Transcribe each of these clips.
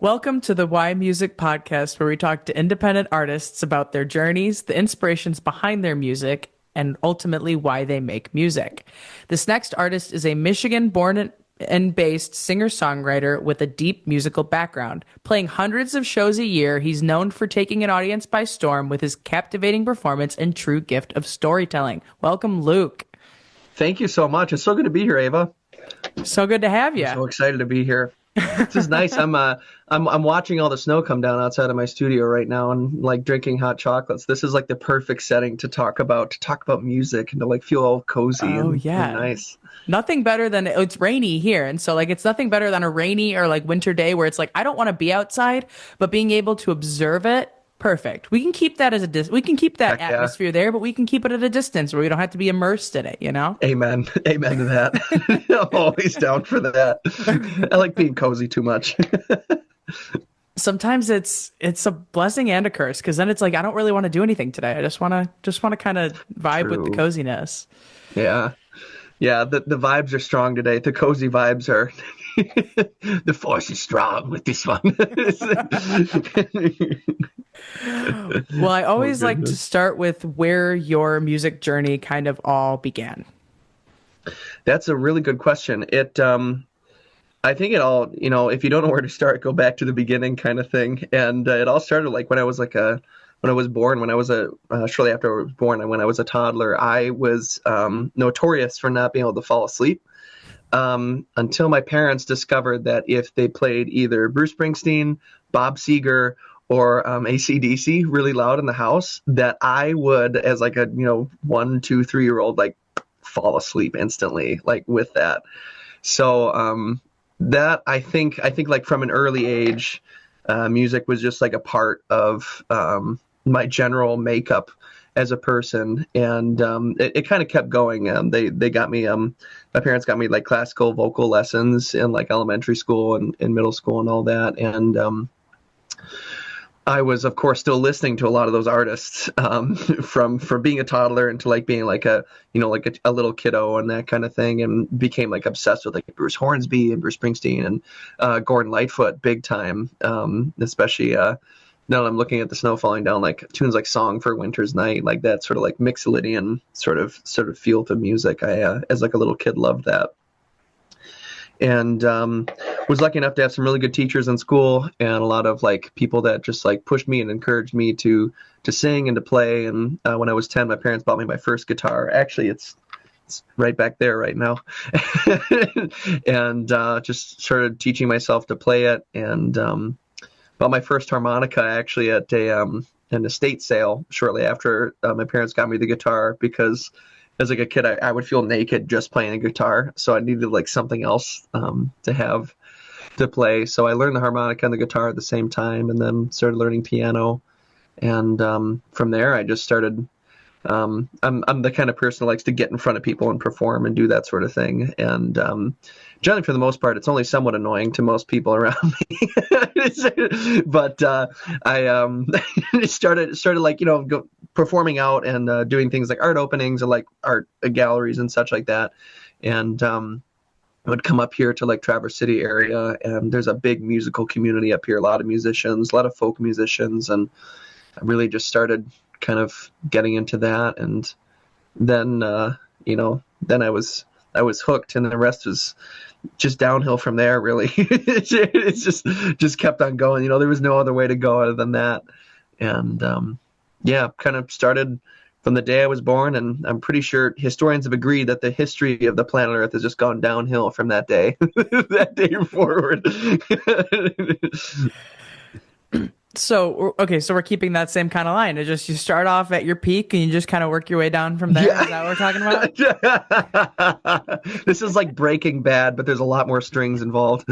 Welcome to the Why Music podcast, where we talk to independent artists about their journeys, the inspirations behind their music, and ultimately why they make music. This next artist is a Michigan-born and based singer-songwriter with a deep musical background. Playing hundreds of shows a year, he's known for taking an audience by storm with his captivating performance and true gift of storytelling. Welcome, Luke. Thank you so much. It's so good to be here, Ava. So good to have you. I'm so excited to be here. This is nice. I'm watching all the snow come down outside of my studio right now and like drinking hot chocolates. This is like the perfect setting to talk about music and to like feel all cozy and nice. Nothing better than it's rainy here. And so like it's nothing better than a rainy or like winter day where it's like I don't want to be outside, but being able to observe it. Perfect. We can keep that we can keep that atmosphere there, but we can keep it at a distance where we don't have to be immersed in it, you know? Amen. Amen to that. I'm always down for that. I like being cozy too much. Sometimes it's a blessing and a curse, because then it's like I don't really want to do anything today. I just want to kind of vibe with the coziness. Yeah. Yeah, the vibes are strong today. The cozy vibes are the force is strong with this one. Well, I always like to start with where your music journey kind of all began. That's a really good question. I think it all, if you don't know where to start, go back to the beginning kind of thing. And it all started like when I was born, shortly after I was born, when I was a toddler, I was notorious for not being able to fall asleep until my parents discovered that if they played either Bruce Springsteen, Bob Seger, or AC/DC really loud in the house, that I would, as like a 1, 2, 3-year-old, like fall asleep instantly, like with that. So that I think like from an early age, music was just like a part of my general makeup as a person, and it kind of kept going. They got me, my parents got me like classical vocal lessons in like elementary school and in middle school and all that, and I was, of course, still listening to a lot of those artists from being a toddler into like being like a little kiddo and that kind of thing, and became like obsessed with like Bruce Hornsby and Bruce Springsteen and Gordon Lightfoot big time, especially now that I'm looking at the snow falling down, like tunes like "Song for a Winter's Night," like that sort of like Mixolydian sort of feel to music. I as like a little kid loved that. And was lucky enough to have some really good teachers in school and a lot of like people that just like pushed me and encouraged me to sing and to play. And when I was 10, my parents bought me my first guitar. Actually, it's right back there right now. And just started teaching myself to play it, and bought my first harmonica actually at an estate sale shortly after my parents got me the guitar, because as like a kid, I would feel naked just playing a guitar, so I needed like something else to have to play. So I learned the harmonica and the guitar at the same time, and then started learning piano. And from there, I just started. I'm the kind of person who likes to get in front of people and perform and do that sort of thing. And generally, for the most part, it's only somewhat annoying to most people around me. But I started like performing out and doing things like art openings and like art galleries and such like that. And I would come up here to like Traverse City area, and there's a big musical community up here, a lot of musicians, a lot of folk musicians, and I really just started kind of getting into that. And then then I was hooked, and the rest was just downhill from there, really. It's just kept on going. There was no other way to go other than that. And kind of started from the day I was born, and I'm pretty sure historians have agreed that the history of the planet Earth has just gone downhill from that day that day forward. So we're keeping that same kind of line. It just, you start off at your peak and you just kind of work your way down from there. Yeah. Is that what we're talking about? This is like Breaking Bad, but there's a lot more strings involved.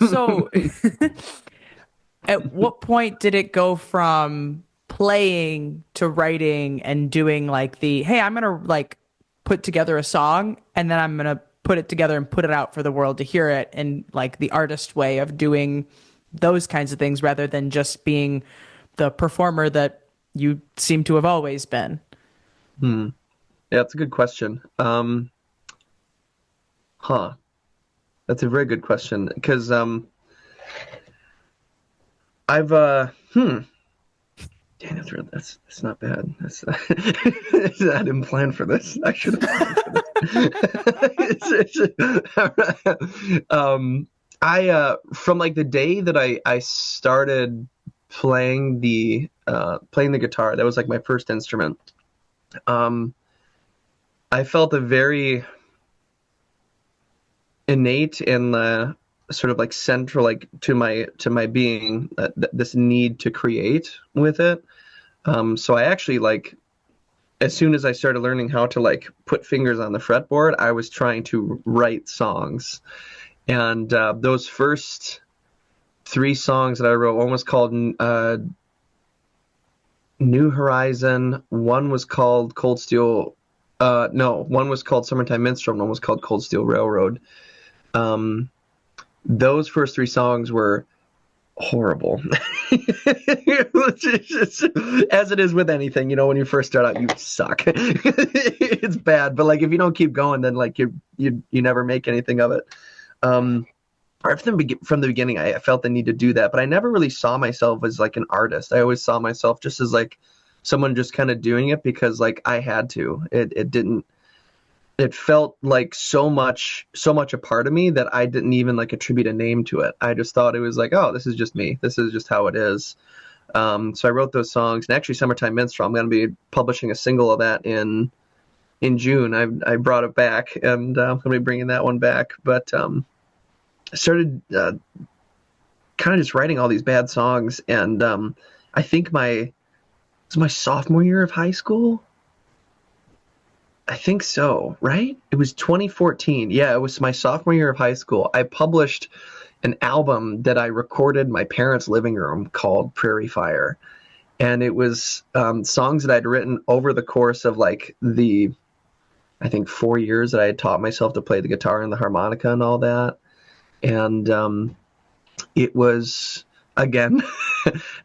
So at what point did it go from playing to writing and doing like hey, I'm going to like put together a song, and then I'm going to put it together and put it out for the world to hear it, in like the artist way of doing those kinds of things, rather than just being the performer that you seem to have always been? Yeah, that's a good question. That's a very good question because I've dang, that's not bad. That's I didn't plan for this. I should have planned for this. um, I from like the day that I started playing the guitar, that was like my first instrument. Um, I felt a very innate and sort of like central like to my being this need to create with it. So I actually like as soon as I started learning how to like put fingers on the fretboard, I was trying to write songs. And those first three songs that I wrote, one was called New Horizon, one was called Cold Steel. No, one was called Summertime Minstrel, and one was called Cold Steel Railroad. Um, those first three songs were horrible. As it is with anything, you know, when you first start out, you suck. It's bad, but like if you don't keep going, then like you never make anything of it. Um, right from the beginning, I felt the need to do that, but I never really saw myself as like an artist. I always saw myself just as like someone just kind of doing it because like I had to. It didn't it felt like so much a part of me that I didn't even like attribute a name to it. I just thought it was like, oh, this is just me. This is just how it is. So I wrote those songs, and actually, Summertime Minstrel. I'm going to be publishing a single of that in June. I brought it back, and I'm going to be bringing that one back. But I started kind of just writing all these bad songs, and I think it was my sophomore year of high school. I think so, right? It was 2014. Yeah, it was my sophomore year of high school. I published an album that I recorded in my parents' living room called Prairie Fire. And it was songs that I'd written over the course of like I think 4 years that I had taught myself to play the guitar and the harmonica and all that. And it was again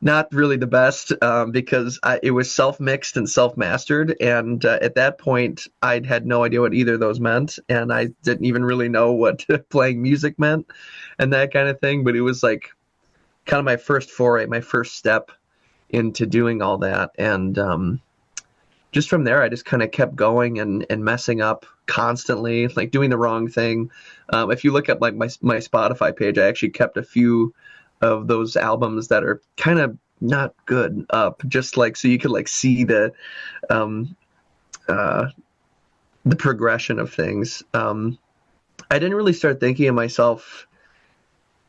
not really the best because it was self-mixed and self-mastered, and at that point I had no idea what either of those meant, and I didn't even really know what playing music meant and that kind of thing. But it was like kind of my first foray, my first step into doing all that. And just from there I just kind of kept going and messing up constantly, like doing the wrong thing. If you look at like my Spotify page, I actually kept a few of those albums that are kind of not good up, just like so you could like see um the progression of things. I didn't really start thinking of myself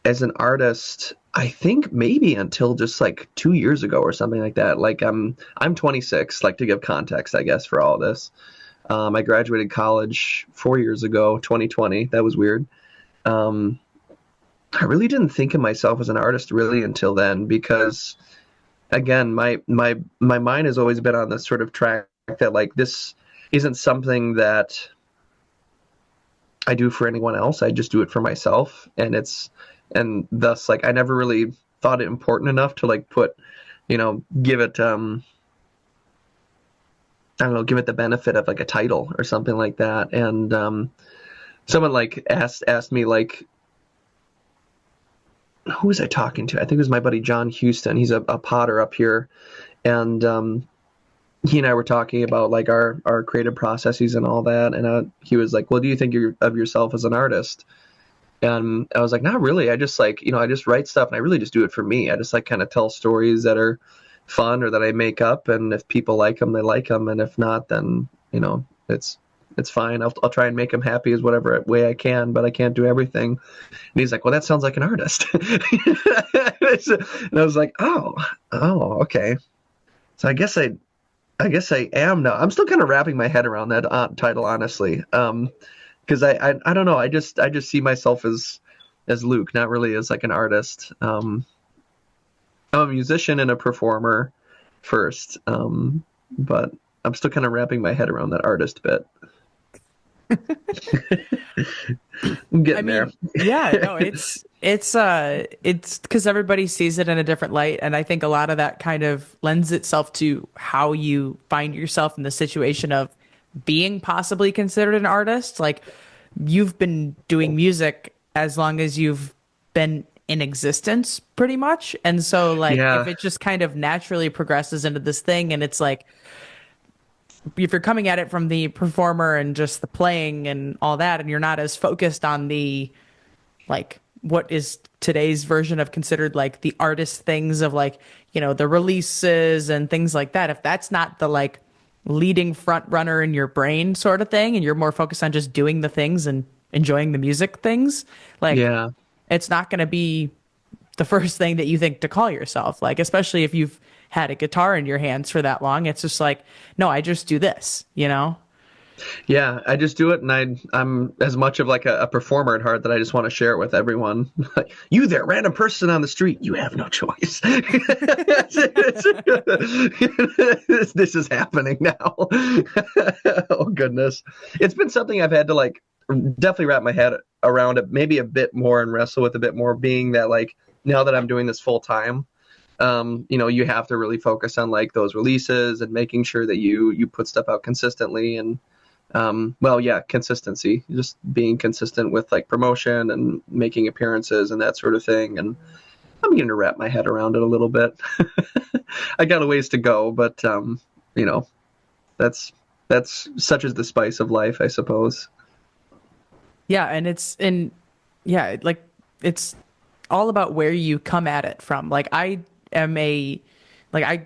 as an artist, I think maybe until just like 2 years ago or something like that. Like I'm 26, like to give context, I guess, for all this. I graduated college 4 years ago, 2020. That was weird. Um, I really didn't think of myself as an artist really until then because again, my mind has always been on this sort of track that like this isn't something that I do for anyone else. I just do it for myself, and thus like I never really thought it important enough to like put, give it I don't know, give it the benefit of like a title or something like that. And someone like asked me like who was I talking to? I think it was my buddy John Houston. He's a potter up here, and he and I were talking about like our creative processes and all that. And he was like, "Well, do you think of yourself as an artist?" And I was like, "Not really. I just like I just write stuff, and I really just do it for me. I just like kind of tell stories that are fun or that I make up, and if people like them, they like them, and if not, then it's fine. I'll try and make them happy as whatever way I can, but I can't do everything." And he's like, "Well, that sounds like an artist." And I was like, "Oh, okay." So I guess I am now. I'm still kind of wrapping my head around that title, honestly, because I don't know. I just see myself as Luke, not really as like an artist. I'm a musician and a performer first, but I'm still kind of wrapping my head around that artist bit. I'm I getting there. mean, yeah, no, it's because everybody sees it in a different light, and I think a lot of that kind of lends itself to how you find yourself in the situation of being possibly considered an artist. Like you've been doing music as long as you've been in existence pretty much. And so like if Yeah. it just kind of naturally progresses into this thing and it's like if you're coming at it from the performer and just the playing and all that and you're not as focused on the like what is today's version of considered like the artist things of like, you know, the releases and things like that, if that's not the like leading front runner in your brain sort of thing and you're more focused on just doing the things and enjoying the music things, like Yeah. it's not going to be the first thing that you think to call yourself. Like, especially if you've had a guitar in your hands for that long, it's just like, no, I just do this, you know? Yeah, I just do it, and I'm as much of like a performer at heart that I just want to share it with everyone. Like, you there, random person on the street, you have no choice. This is happening now. Oh goodness, it's been something I've had to like definitely wrap my head around it, maybe a bit more and wrestle with a bit more. Being that like now that I'm doing this full time, you have to really focus on like those releases and making sure that you put stuff out consistently and consistency, just being consistent with like promotion and making appearances and that sort of thing. And I'm beginning to wrap my head around it a little bit. I got a ways to go, but that's such is the spice of life, I suppose. Yeah. Like it's all about where you come at it from. Like I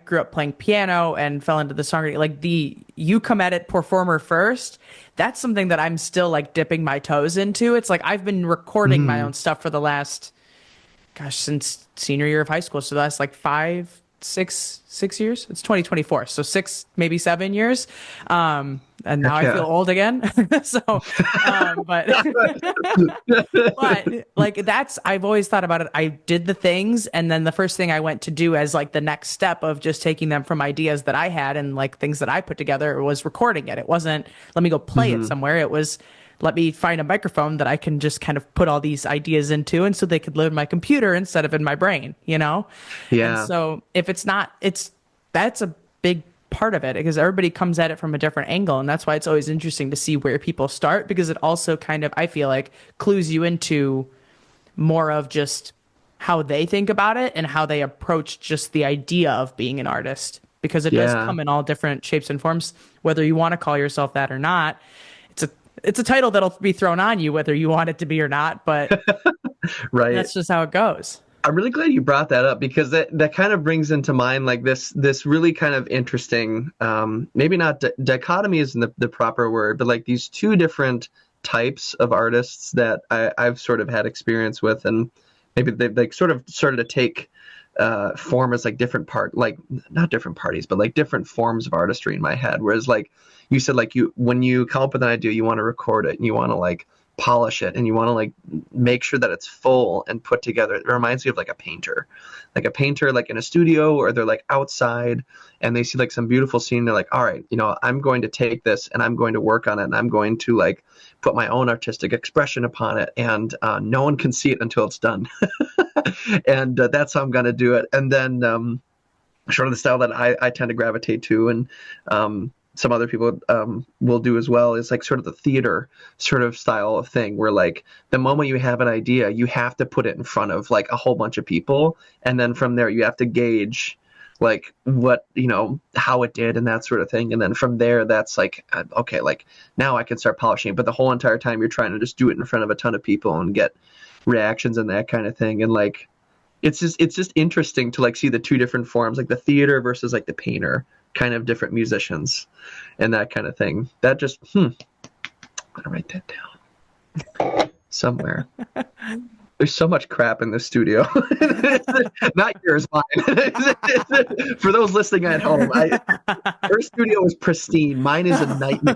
grew up playing piano and fell into the songwriting. Like you come at it performer first. That's something that I'm still like dipping my toes into. It's like I've been recording my own stuff for the last, since senior year of high school. So that's like 6 years. It's 2024. So 6, maybe 7 years. And now I feel old again. So, but, but like I've always thought about it. I did the things. And then the first thing I went to do as like the next step of just taking them from ideas that I had and like things that I put together was recording it. It wasn't, let me go play it somewhere. It was, let me find a microphone that I can just kind of put all these ideas into. And so they could live in my computer instead of in my brain, you know? Yeah. And so if it's not, that's a big part of it because everybody comes at it from a different angle. And that's why it's always interesting to see where people start because it also kind of, I feel like, clues you into more of just how they think about it and how they approach just the idea of being an artist because it does come in all different shapes and forms, whether you want to call yourself that or not. It's a title that'll be thrown on you whether you want it to be or not, but right. That's just how it goes. I'm really glad you brought that up because that kind of brings into mind like this really kind of interesting, maybe not dichotomy isn't the proper word, but like these two different types of artists that I've sort of had experience with, and maybe they've like sort of started to take form as like like not different parties, but like different forms of artistry in my head. Whereas like you said, like when you come up with an idea, you want to record it and you want to like polish it and you want to like make sure that it's full and put together. It reminds me of like a painter like in a studio or they're like outside and they see like some beautiful scene. They're like, all right, I'm going to take this and I'm going to work on it and I'm going to like put my own artistic expression upon it and no one can see it until it's done. And that's how I'm going to do it. And then sort of the style that I tend to gravitate to and some other people will do as well is like sort of the theater sort of style of thing where like the moment you have an idea, you have to put it in front of like a whole bunch of people. And then from there, you have to gauge like what, how it did and that sort of thing. And then from there, that's like, okay, like now I can start polishing it. But the whole entire time you're trying to just do it in front of a ton of people and get reactions and that kind of thing. And like, it's just interesting to like see the two different forms, like the theater versus like the painter, kind of different musicians and that kind of thing. That just, I'm gonna write that down somewhere. There's so much crap in this studio. Not yours, mine. For those listening at home, her studio is pristine. Mine is a nightmare.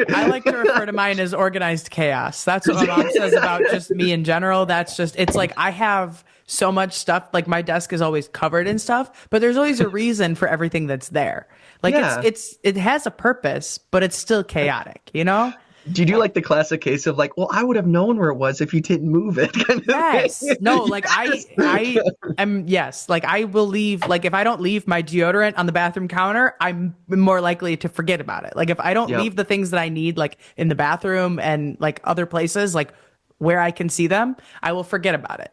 I like to refer to mine as organized chaos. That's what my mom says about just me in general. It's like I have so much stuff. Like my desk is always covered in stuff, but there's always a reason for everything that's there. Like it has a purpose, but it's still chaotic, Do you do like the classic case of like, well, I would have known where it was if you didn't move it? Yes. No, like I am, yes. Like I will leave, like if I don't leave my deodorant on the bathroom counter, I'm more likely to forget about it. Like if I don't leave the things that I need, like in the bathroom and like other places, like where I can see them, I will forget about it.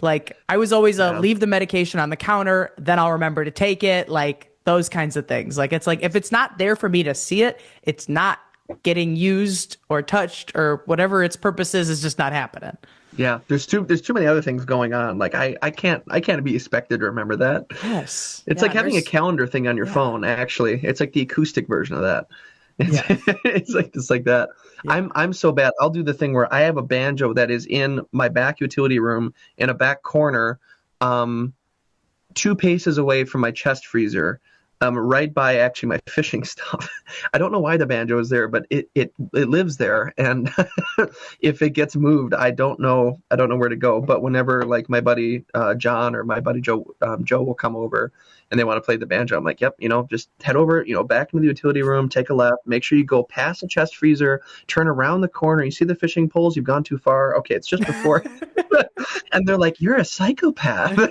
Like I was always Yeah. leave the medication on the counter, then I'll remember to take it, like those kinds of things. Like it's like if it's not there for me to see it, it's not getting used or touched or whatever its purpose is just not happening. Yeah, there's too many other things going on. Like I can't be expected to remember that. Yes. It's Yeah, like and having a there's calendar thing on your yeah. phone, actually. It's like the acoustic version of that. It's Yeah. it's like that. Yeah. I'm so bad. I'll do the thing where I have a banjo that is in my back utility room in a back corner, um, 2 paces away from my chest freezer, right by actually my fishing stuff. I don't know why the banjo is there, but it lives there, and if it gets moved, I don't know where to go. But whenever like my buddy John or my buddy Joe will come over and they want to play the banjo, I'm like, yep, just head over, back into the utility room, take a left, make sure you go past the chest freezer, turn around the corner, you see the fishing poles, you've gone too far. Okay, it's just before. And they're like, "You're a psychopath." I'm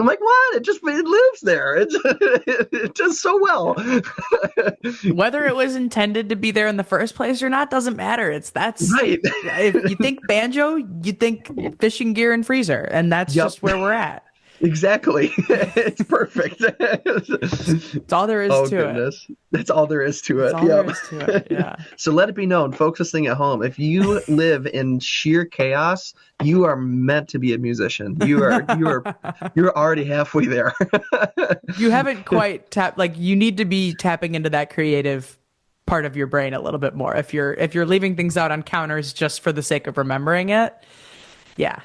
like, "What? It lives there. It does so well." Whether it was intended to be there in the first place or not doesn't matter. That's Right. if you think banjo, you think fishing gear and freezer, and that's Yep. just where we're at. Exactly. It's perfect. It's all there is Oh to it. goodness. That's all there is to That's it. all there Yep. is to it. Yeah. So let it be known, folks listening at home, if you live in sheer chaos, you are meant to be a musician. You're already halfway there. You haven't quite tapped like you need to be tapping into that creative part of your brain a little bit more. If you're leaving things out on counters just for the sake of remembering it, yeah.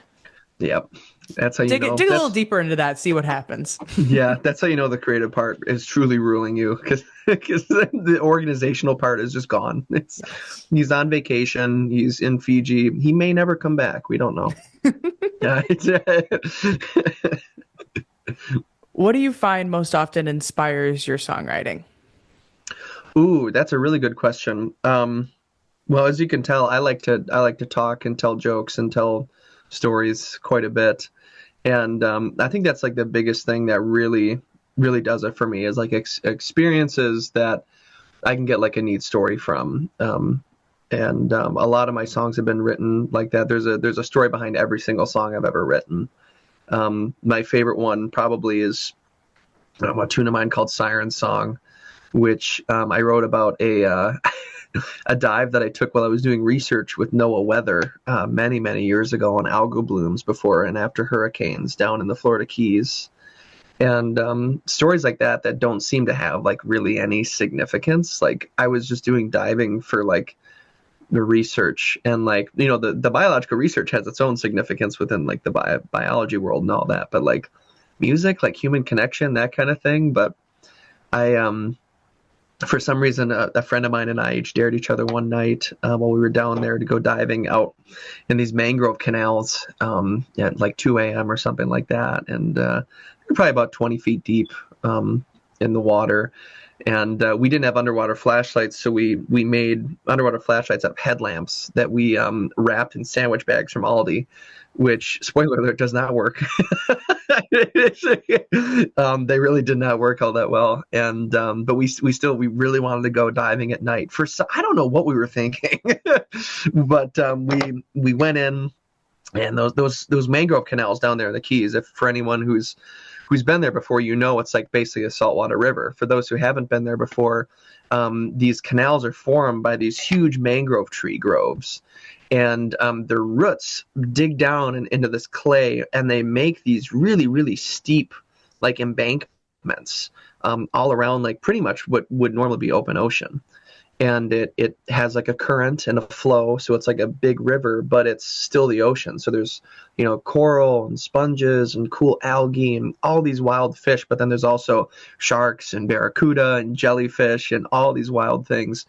Yep. That's how you Dig know. dig a little deeper into that, see what happens. Yeah, that's how you know the creative part is truly ruling you, because the organizational part is just gone. He's on vacation. He's in Fiji. He may never come back. We don't know. Yeah, What do you find most often inspires your songwriting? ooh, that's a really good question. Well, as you can tell, I like to talk and tell jokes and tell stories quite a bit. And I think that's like the biggest thing that really, really does it for me is like experiences that I can get like a neat story from. And a lot of my songs have been written like that. There's a story behind every single song I've ever written. My favorite one probably is a tune of mine called Siren Song, which I wrote about a dive that I took while I was doing research with NOAA Weather many, many years ago on algal blooms before and after hurricanes down in the Florida Keys. And stories like that don't seem to have like really any significance. Like I was just doing diving for like the research, and like the biological research has its own significance within like the biology world and all that, but like music, like human connection, that kind of thing. But I for some reason, a friend of mine and I each dared each other one night while we were down there to go diving out in these mangrove canals at like 2 a.m. or something like that. And we're probably about 20 feet deep in the water. And we didn't have underwater flashlights, so we made underwater flashlights out of headlamps that we wrapped in sandwich bags from Aldi, which, spoiler alert, does not work. They really did not work all that well. And but we really wanted to go diving at night. I don't know what we were thinking, but we went in, and those mangrove canals down there in the Keys. If for anyone who's been there before, it's like basically a saltwater river. For those who haven't been there before, these canals are formed by these huge mangrove tree groves, and their roots dig down into this clay, and they make these really, really steep like embankments all around, like pretty much what would normally be open ocean. And it has like a current and a flow, so it's like a big river, but it's still the ocean. So there's coral and sponges and cool algae and all these wild fish, but then there's also sharks and barracuda and jellyfish and all these wild things.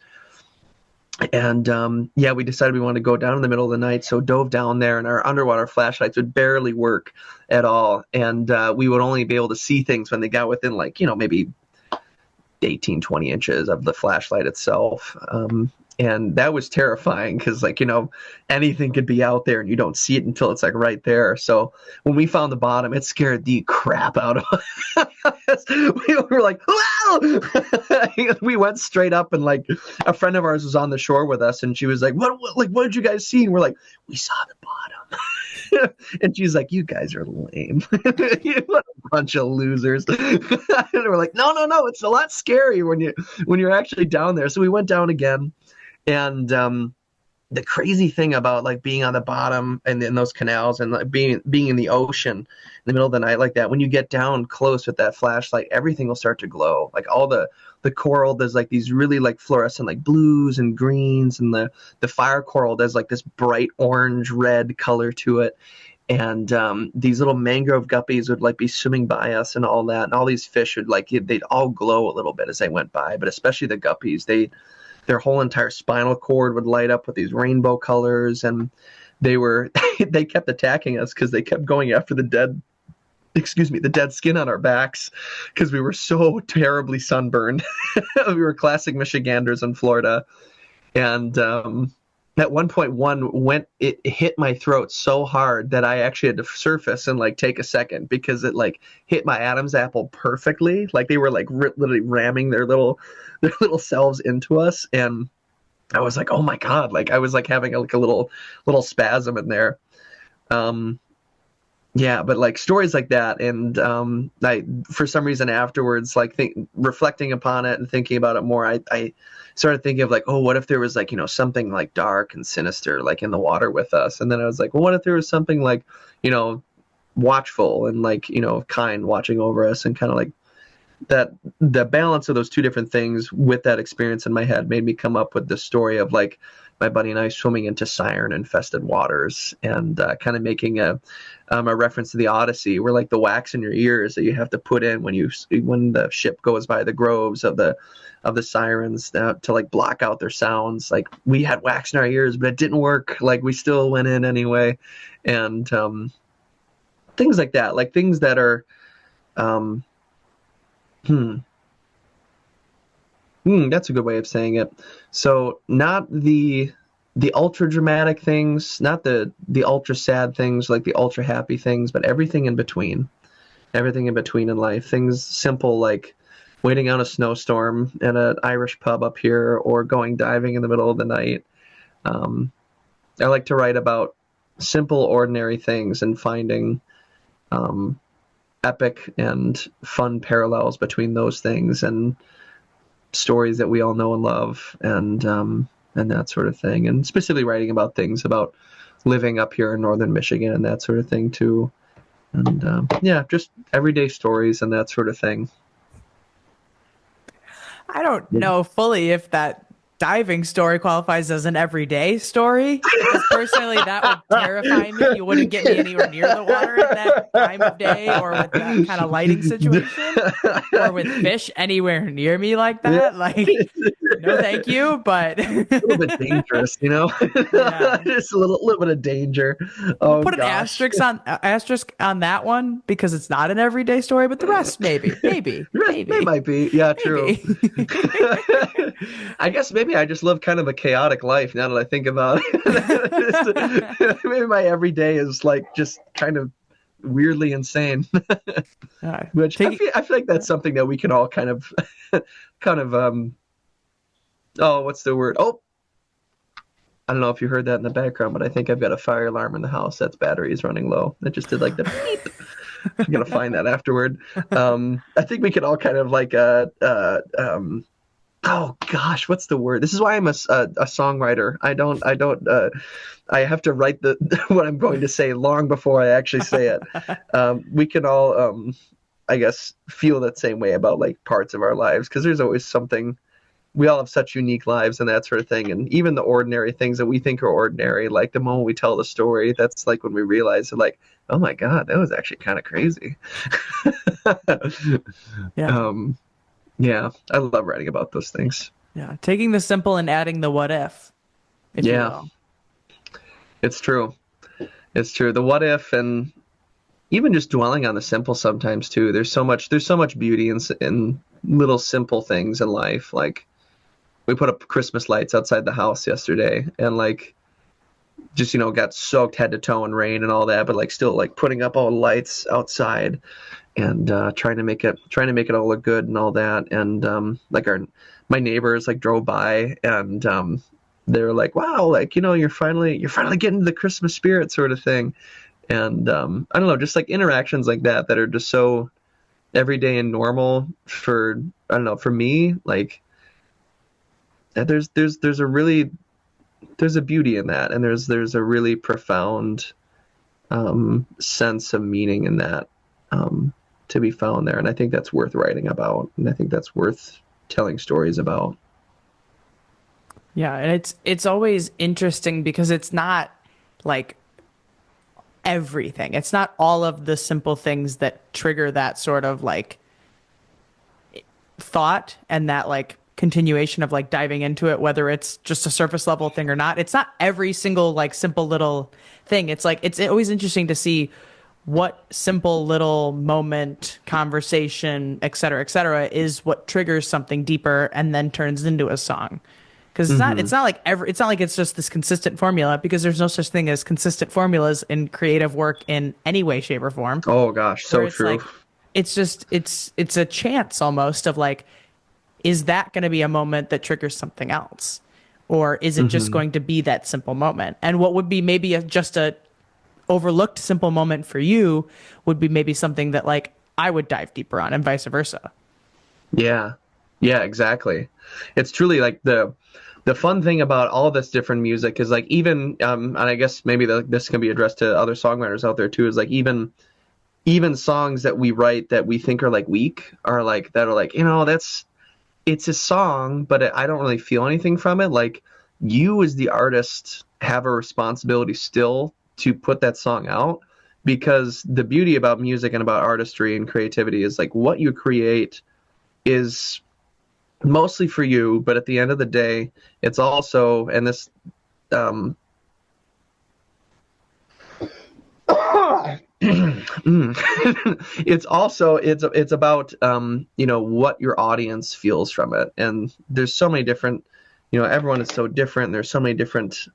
And we decided we wanted to go down in the middle of the night, so dove down there, and our underwater flashlights would barely work at all, and we would only be able to see things when they got within like maybe 18, 20 inches of the flashlight itself. And that was terrifying because anything could be out there and you don't see it until it's like right there. So when we found the bottom, it scared the crap out of us. We were like, wow, We went straight up, and like a friend of ours was on the shore with us, and she was like, what did you guys see? And we're like, we saw the bottom. And she's like, you guys are lame. What a bunch of losers. And we're like, no, it's a lot scarier when you're actually down there. So we went down again, and the crazy thing about like being on the bottom and in those canals and like being in the ocean in the middle of the night like that, when you get down close with that flashlight, everything will start to glow. Like all the coral, there's like these really like fluorescent like blues and greens, and the fire coral, there's like this bright orange red color to it. And these little mangrove guppies would like be swimming by us and all that, and all these fish would like, they'd all glow a little bit as they went by, but especially the guppies, their whole entire spinal cord would light up with these rainbow colors, and they kept attacking us because they kept going after the dead skin on our backs, because we were so terribly sunburned. We were classic Michiganders in Florida. And at one point, it hit my throat so hard that I actually had to surface and like take a second, because it like hit my Adam's apple perfectly. Like they were like literally ramming their little selves into us, and I was like, oh my god, like I was like having a little spasm in there. Yeah, but like stories like that, and I, for some reason afterwards, like reflecting upon it and thinking about it more, I started thinking of like, oh, what if there was like, something like dark and sinister like in the water with us? And then I was like, well, what if there was something like, watchful and like, kind, watching over us, and kind of like that. The balance of those two different things with that experience in my head made me come up with the story of like my buddy and I swimming into siren infested waters, and kind of making a reference to the Odyssey, where like the wax in your ears that you have to put in when the ship goes by the groves of the sirens, to like block out their sounds. Like we had wax in our ears, but it didn't work. Like we still went in anyway. And things like that, like things that are that's a good way of saying it. So not the ultra dramatic things, not the ultra sad things, like the ultra happy things, but everything in between in life. Things simple like waiting out a snowstorm at an Irish pub up here, or going diving in the middle of the night. I like to write about simple, ordinary things and finding epic and fun parallels between those things and stories that we all know and love, and that sort of thing. And specifically writing about things about living up here in northern Michigan and that sort of thing too. And just everyday stories and that sort of thing. I don't know fully if that diving story qualifies as an everyday story. Because personally, that would terrify me. You wouldn't get me anywhere near the water at that time of day, or with that kind of lighting situation, or with fish anywhere near me like that. Like, no, thank you. But a little bit dangerous, Yeah. Just a little bit of danger. We'll put an asterisk on that one, because it's not an everyday story. But the rest, maybe. It might be. Yeah, true. I guess maybe I just live kind of a chaotic life now that I think about it. Maybe my everyday is like just kind of weirdly insane. Which I feel like that's something that we can all kind of what's the word? Oh, I don't know if you heard that in the background, but I think I've got a fire alarm in the house. That's batteries running low. It just did like the beep. I'm gonna find that afterward. I think we could all kind of like oh gosh, what's the word? This is why I'm a songwriter. I have to write what I'm going to say long before I actually say it. We can all, I guess, feel that same way about like parts of our lives, because there's always something. We all have such unique lives and that sort of thing. And even the ordinary things that we think are ordinary, like the moment we tell the story, that's like when we realize, like, oh my God, that was actually kind of crazy. Yeah. Yeah, I love writing about those things. Yeah, taking the simple and adding the what if you will. It's true. It's true. The what if, and even just dwelling on the simple sometimes too. There's so much beauty in little simple things in life. Like we put up Christmas lights outside the house yesterday, and like just, got soaked head to toe in rain and all that, but like still like putting up all the lights outside and trying to make it all look good and all that. And like my neighbors like drove by and they were like, wow, like, you're finally getting the Christmas spirit sort of thing. And I don't know, just like interactions like that are just so everyday and normal for, I don't know, for me, like there's a beauty in that, and there's a really profound sense of meaning in that, to be found there. And I think that's worth writing about, and I think that's worth telling stories about. Yeah, and it's always interesting because it's not like everything. It's not all of the simple things that trigger that sort of like thought and that like continuation of like diving into it, whether it's just a surface level thing or not. It's not every single like simple little thing. It's like it's always interesting to see what simple little moment, conversation, et cetera, is what triggers something deeper and then turns into a song. Because it's not like it's just this consistent formula, because there's no such thing as consistent formulas in creative work in any way, shape, or form. Oh gosh, Where so it's true. like it's just it's a chance almost of like, is that going to be a moment that triggers something else, or is it just Hmm. going to be that simple moment? And what would be maybe just a overlooked simple moment for you would be maybe something that like I would dive deeper on, and vice versa. Yeah, yeah, exactly. It's truly like the fun thing about all this different music is like even and I guess maybe this can be addressed to other songwriters out there too, is like even songs that we write that we think are like weak are like that are like, that's it's a song, but I don't really feel anything from it. Like, you as the artist have a responsibility still to put that song out, because the beauty about music and about artistry and creativity is like what you create is mostly for you, but at the end of the day, it's also, and this um it's about what your audience feels from it. And there's so many different, everyone is so different. There's so many different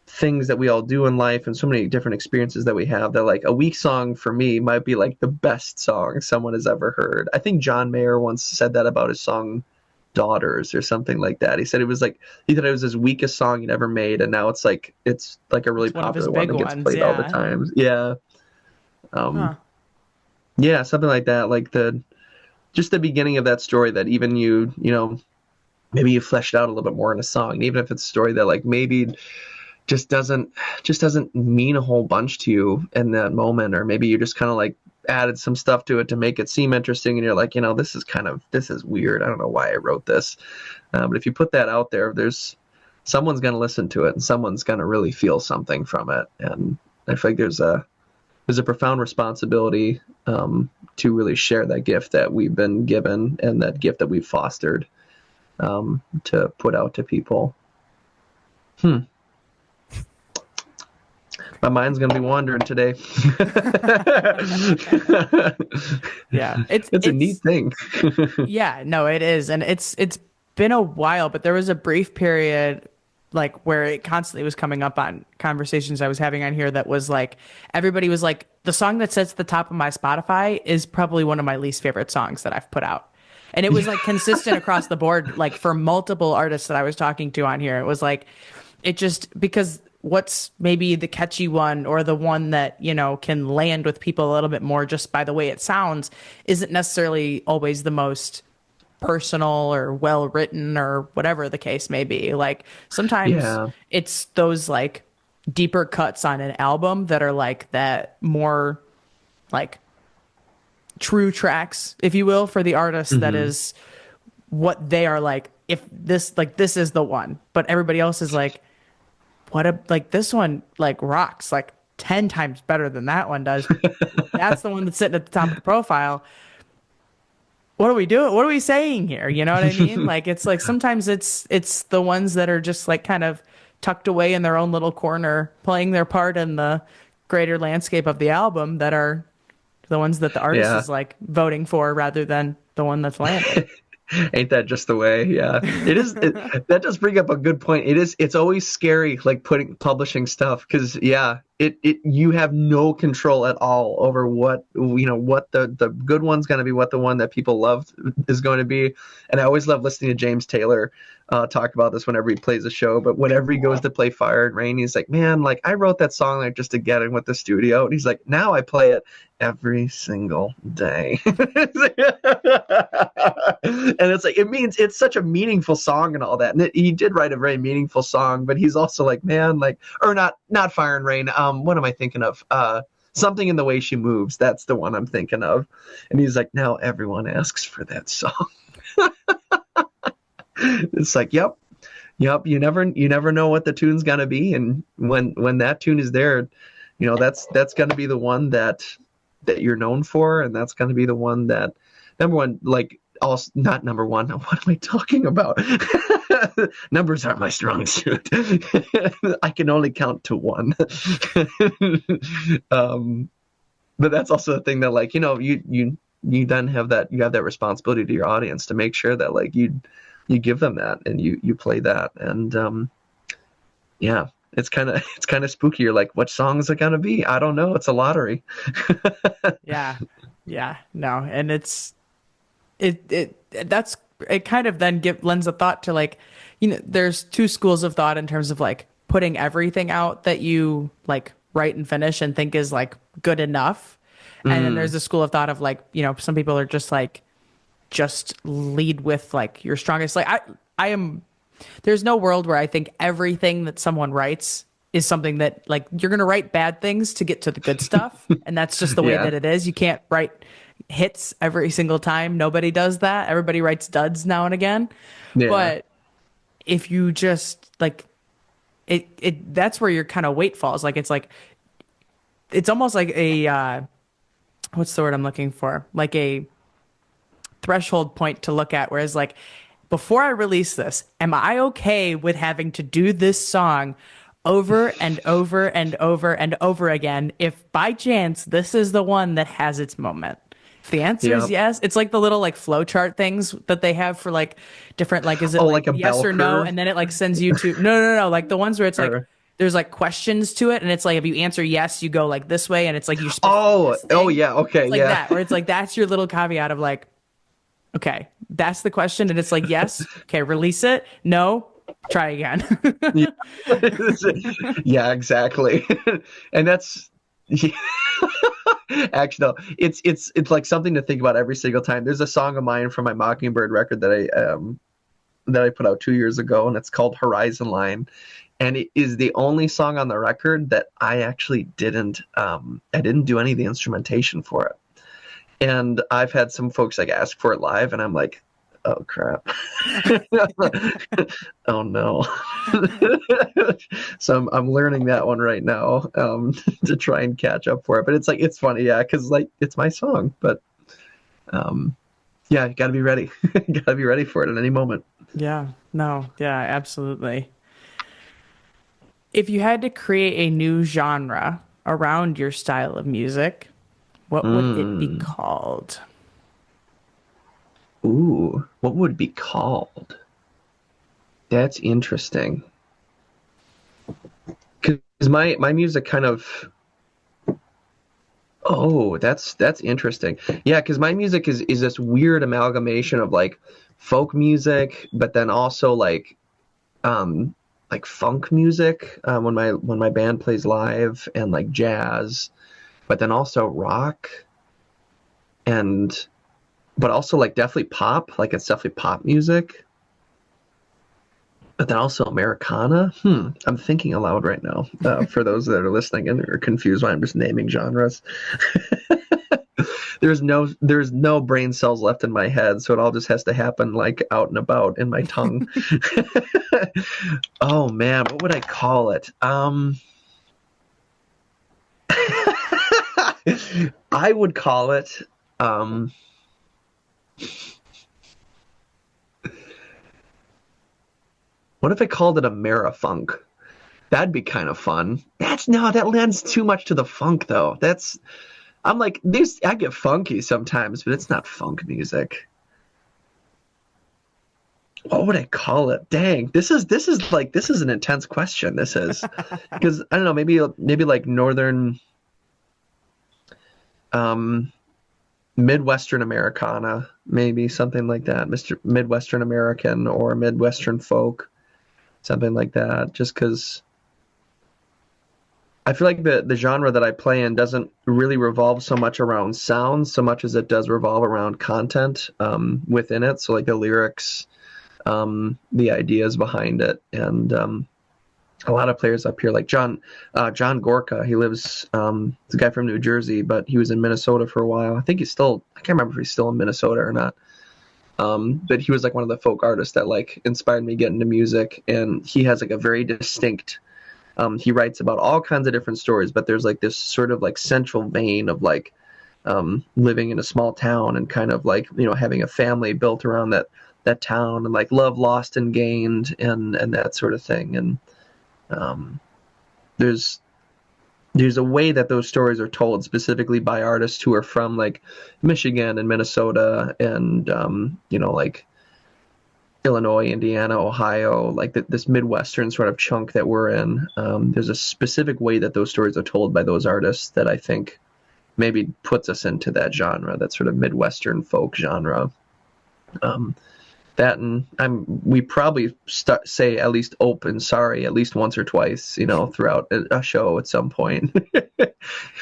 things that we all do in life and so many different experiences that we have, that like a weak song for me might be like the best song someone has ever heard. I think John Mayer once said that about his song Daughters or something like that. He said it was like, he thought it was his weakest song he'd ever made, and now it's like a really It's one of his popular one big that gets ones, played all the yeah. time. Yeah. Um Huh. yeah, something like that. Like the beginning of that story that even maybe you fleshed out a little bit more in a song, and even if it's a story that like maybe just doesn't just doesn't mean a whole bunch to you in that moment, or maybe you just kind of like added some stuff to it to make it seem interesting, and you're like, this is weird. I don't know why I wrote this. But if you put that out there, there's someone's going to listen to it, and someone's going to really feel something from it. And I feel like there's a profound responsibility, to really share that gift that we've been given and that gift that we've fostered, to put out to people. Hmm. My mind's gonna be wandering today. Yeah. It's a neat thing. Yeah, no, it is. And it's been a while, but there was a brief period like where it constantly was coming up on conversations I was having on here, that was like everybody was like, the song that sits at the top of my Spotify is probably one of my least favorite songs that I've put out. And it was like consistent across the board, like for multiple artists that I was talking to on here. It was like, it just, because what's maybe the catchy one, or the one that, can land with people a little bit more just by the way it sounds, isn't necessarily always the most personal or well written, or whatever the case may be. Like sometimes Yeah. it's those like deeper cuts on an album that are like that more like true tracks, if you will, for the artist, that Hmm. is what they are like, if this is the one, but everybody else is like, what a, like this one like rocks like 10 times better than that one does. That's the one that's sitting at the top of the profile. What are we doing? What are we saying here? You know what I mean? Like it's like sometimes it's the ones that are just like kind of tucked away in their own little corner, playing their part in the greater landscape of the album, that are the ones that the artist Yeah. is like voting for rather than the one that's landed. Ain't that just the way? Yeah, it is. That does bring up a good point. It is. It's always scary, like publishing stuff, because yeah, you have no control at all over what the good one's going to be, what the one that people love is going to be. And I always love listening to James Taylor talk about this whenever he plays a show. But whenever he goes to play Fire and Rain, he's like, man, like I wrote that song like just to get in with the studio, and he's like, now I play it every single day. And it's like, it means it's such a meaningful song and all that. And he did write a very meaningful song, but he's also like, man, like, or not Fire and Rain. What am I thinking of? Something in the Way She Moves. That's the one I'm thinking of. And he's like, now everyone asks for that song. It's like, yep. You never know what the tune's gonna be. And when that tune is there, that's gonna be the one that you're known for. And that's gonna be the one that, number one, like, also not number one. What am I talking about? Numbers aren't my strong suit. I can only count to one. But that's also the thing that, like, you then have that responsibility to your audience to make sure that, like, you give them that and you play that. And yeah, it's kind of spooky. You're like, what song is it gonna be? I don't know. It's a lottery. Yeah. No, and it kind of then lends a thought to, like, there's two schools of thought in terms of, like, putting everything out that you, like, write and finish and think is, like, good enough. And then there's a school of thought of, like, some people are just like, just lead with, like, your strongest. Like, there's no world where I think everything that someone writes is something that, like, you're going to write bad things to get to the good stuff. And that's just the way that it is. You can't write hits every single time. Nobody does that. Everybody writes duds now and again. Yeah. But if you just, like, that's where your kind of weight falls. Like, it's almost like a, what's the word I'm looking for? Like a threshold point to look at, whereas, like, before I release this, am I okay with having to do this song over and over and over and over again if by chance this is the one that has its moment? If the answer is yes, it's like the little, like, flow chart things that they have for, like, different, like, is it like a yes or no, and then it, like, sends you to no, like the ones where it's like there's, like, questions to it, and it's like if you answer yes, you go, like, this way, and it's like you're supposed to yeah, okay, it's like that, where it's like that's your little caveat of, like, okay, that's the question, and it's like, yes, okay, release it, no, try again. Yeah, exactly. And that's actually, no, it's like something to think about every single time. There's a song of mine from my Mockingbird record that I put out 2 years ago, and it's called Horizon Line. And it is the only song on the record that I actually didn't do any of the instrumentation for it. And I've had some folks, like, ask for it live, and I'm like, oh crap. Oh no. So I'm learning that one right now, to try and catch up for it. But it's like, it's funny, yeah, because, like, it's my song. But yeah, you gotta be ready. You gotta be ready for it at any moment. Yeah, no, yeah, absolutely. If you had to create a new genre around your style of music, what would it be called? Ooh, what would it be called? That's interesting. Because my music kind of... Oh, that's interesting. Yeah, because my music is this weird amalgamation of, like, folk music, but then also, like funk music when my band plays live, and, like, jazz, but then also rock, but also, like, definitely pop. Like, it's definitely pop music, but then also Americana. I'm thinking aloud right now, for those that are listening and are confused why I'm just naming genres. There's no brain cells left in my head, so it all just has to happen, like, out and about in my tongue. Oh man, what would I call it? I would call it what if I called it Amerifunk? That'd be kind of fun. That lends too much to the funk, though. I'm like, I get funky sometimes, but it's not funk music. what would I call it? Dang, this is an intense question. This is because I don't know, maybe like northern, um, Midwestern Americana, maybe something like that, Mr. Midwestern American or Midwestern folk, something like that. Just because I feel like the genre that I play in doesn't really revolve so much around sound, so much as it does revolve around content within it. So like the lyrics, the ideas behind it, and a lot of players up here, like John Gorka. He lives, he's a guy from New Jersey, but he was in Minnesota for a while. I think I can't remember if he's still in Minnesota or not. But he was like one of the folk artists that like inspired me to get into music, and he has like a very distinct. He writes about all kinds of different stories, but there's like this sort of like central vein of like living in a small town and kind of like having a family built around that town and like love lost and gained and that sort of thing. And um, there's there's a way that those stories are told specifically by artists who are from like Michigan and Minnesota and like Illinois, Indiana, Ohio, like this Midwestern sort of chunk that we're in. There's a specific way that those stories are told by those artists that I think maybe puts us into that genre, that sort of Midwestern folk genre. Um, that and we probably say at least open sorry at least once or twice, throughout a show at some point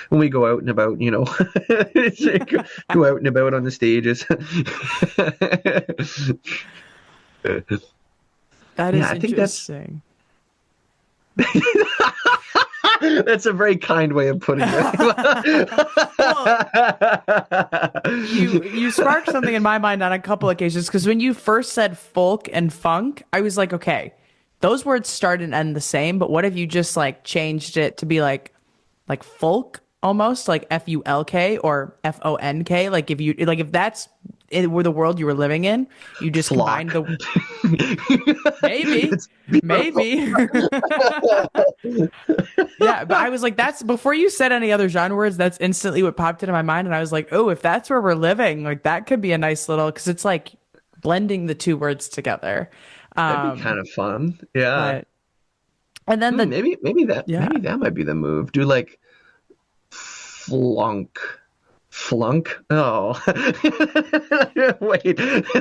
when we go out and about, go out and about on the stages. That Yeah, is I think that's interesting. that's a very kind way of putting Well, it. you sparked something in my mind on a couple occasions because when you first said folk and funk, I was like, okay, those words start and end the same, but what if you just like changed it to be like folk almost like FULK or FONK? Like if that's it were the world you were living in, you just combine Flock. the maybe It's beautiful. maybe Yeah, but I was like, that's before you said any other genre words, that's instantly what popped into my mind. And I was like, oh, if that's where we're living, like that could be a nice little, because it's like blending the two words together. That'd be kind Um, of fun. Yeah. but, and then Maybe yeah, that might be the move. Do like flunk. Flunk? Oh. Wait.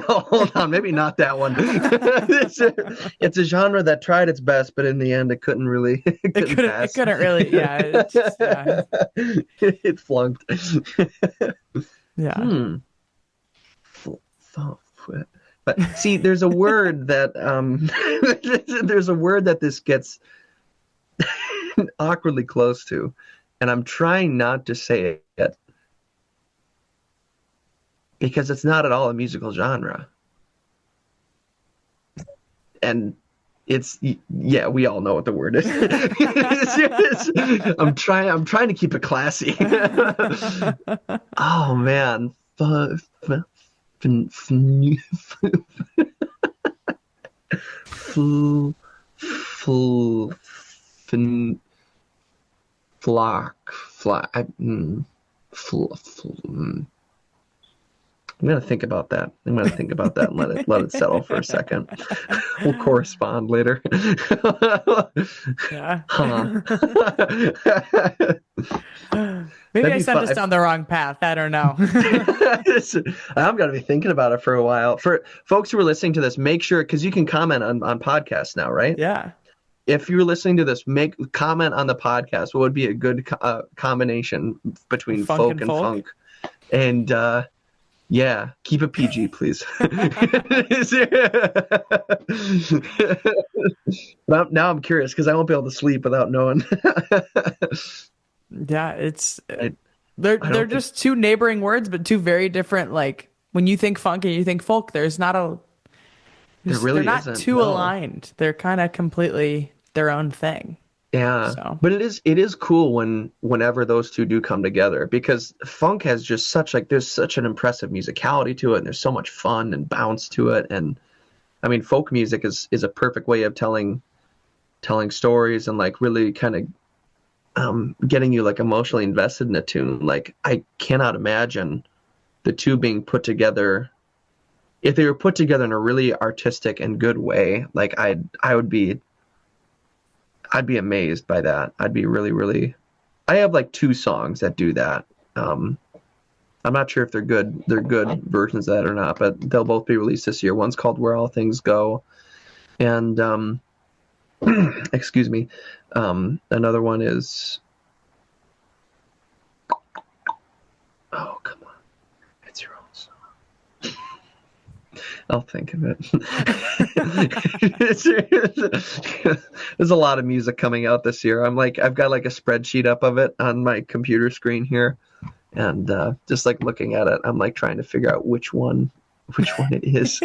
Hold on. Maybe not that one. It's a genre that tried its best, but in the end it couldn't really it couldn't it pass. couldn't really, yeah, it's just, yeah, It flunked. yeah. Hmm. Fl- But see, there's a word that there's a word that this gets awkwardly close to, and I'm trying not to say it because it's not at all a musical genre. And yeah, we all know what the word is. I'm trying to keep it classy. Oh man. F- f- Fl, fl, fin, flock. I'm gonna think about that. I'm gonna think about that and let it settle for a second. We'll correspond later. Yeah. Huh. Maybe That'd I be sent fun. us down the wrong path. I don't know. I'm gonna be thinking about it for a while. For folks who are listening to this, make sure because you can comment on podcasts now, right? Yeah. If you're listening to this, make comment on the podcast. What would be a good combination between Funk folk and and folk. funk? And yeah, keep it PG, please. Now I'm curious because I won't be able to sleep without knowing. Yeah, it's I, I they're don't think just two neighboring words, but two very different. Like when you think funk and you think folk, there they're really not isn't. too No. aligned. They're kind of completely their own thing. Yeah, So but it is cool whenever those two do come together because funk has just there's such an impressive musicality to it and there's so much fun and bounce to it. And I mean folk music is a perfect way of telling stories and like really kind of getting you like emotionally invested in a tune. Like I cannot imagine the two being put together if they were put together in a really artistic and good way, like I'd be amazed by that. I'd be really, really. I have like 2 songs that do that. I'm not sure if they're good. They're good versions of that or not, but they'll both be released this year. One's called "Where All Things Go," and excuse me, another one is. Oh, come on! It's your own song. I'll think of it. There's a lot of music coming out this year. I've got like a spreadsheet up of it on my computer screen here, and just like looking at it, I'm like trying to figure out which one it is.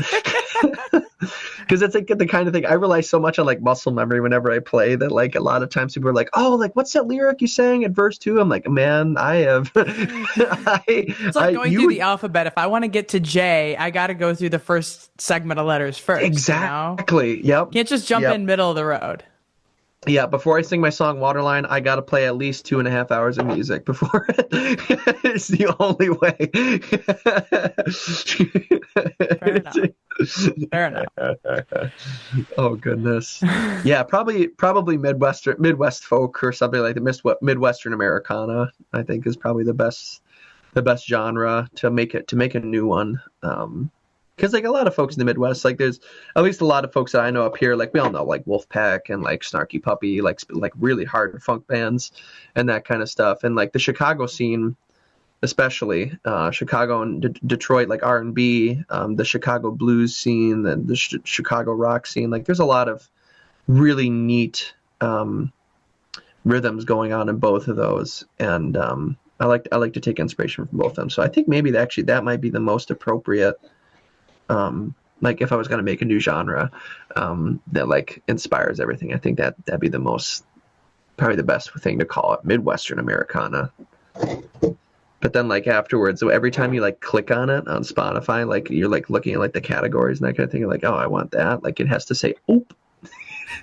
Because it's like the kind of thing I rely so much on like muscle memory whenever I play that like a lot of times people are like, oh, like what's that lyric you sang at verse 2? I'm like, man, I have. It's like going through the alphabet. If I want to get to J, I got to go through the first segment of letters first. Exactly. You know? Yep. Can't just jump in middle of the road. Yeah, before I sing my song Waterline, I got to play at least 2.5 hours of music before it's the only way. Fair enough. Oh goodness. Yeah, probably Midwest folk or something like the Midwestern Americana, I think is probably the best genre to make a new one. Because like a lot of folks in the Midwest, like there's at least a lot of folks that I know up here, like we all know like Wolfpack and like Snarky Puppy, like really hard funk bands and that kind of stuff. And like the Chicago scene, especially Chicago and Detroit, like R&B, the Chicago blues scene, and the Chicago rock scene. Like there's a lot of really neat rhythms going on in both of those. And I like to take inspiration from both of them. So I think maybe that might be the most appropriate. Like if I was going to make a new genre that like inspires everything, I think that'd be probably the best thing to call it, Midwestern Americana. But then like afterwards, so every time you like click on it on Spotify, like you're like looking at like the categories and that kind of thing, you're like, oh, I want that. Like it has to say oop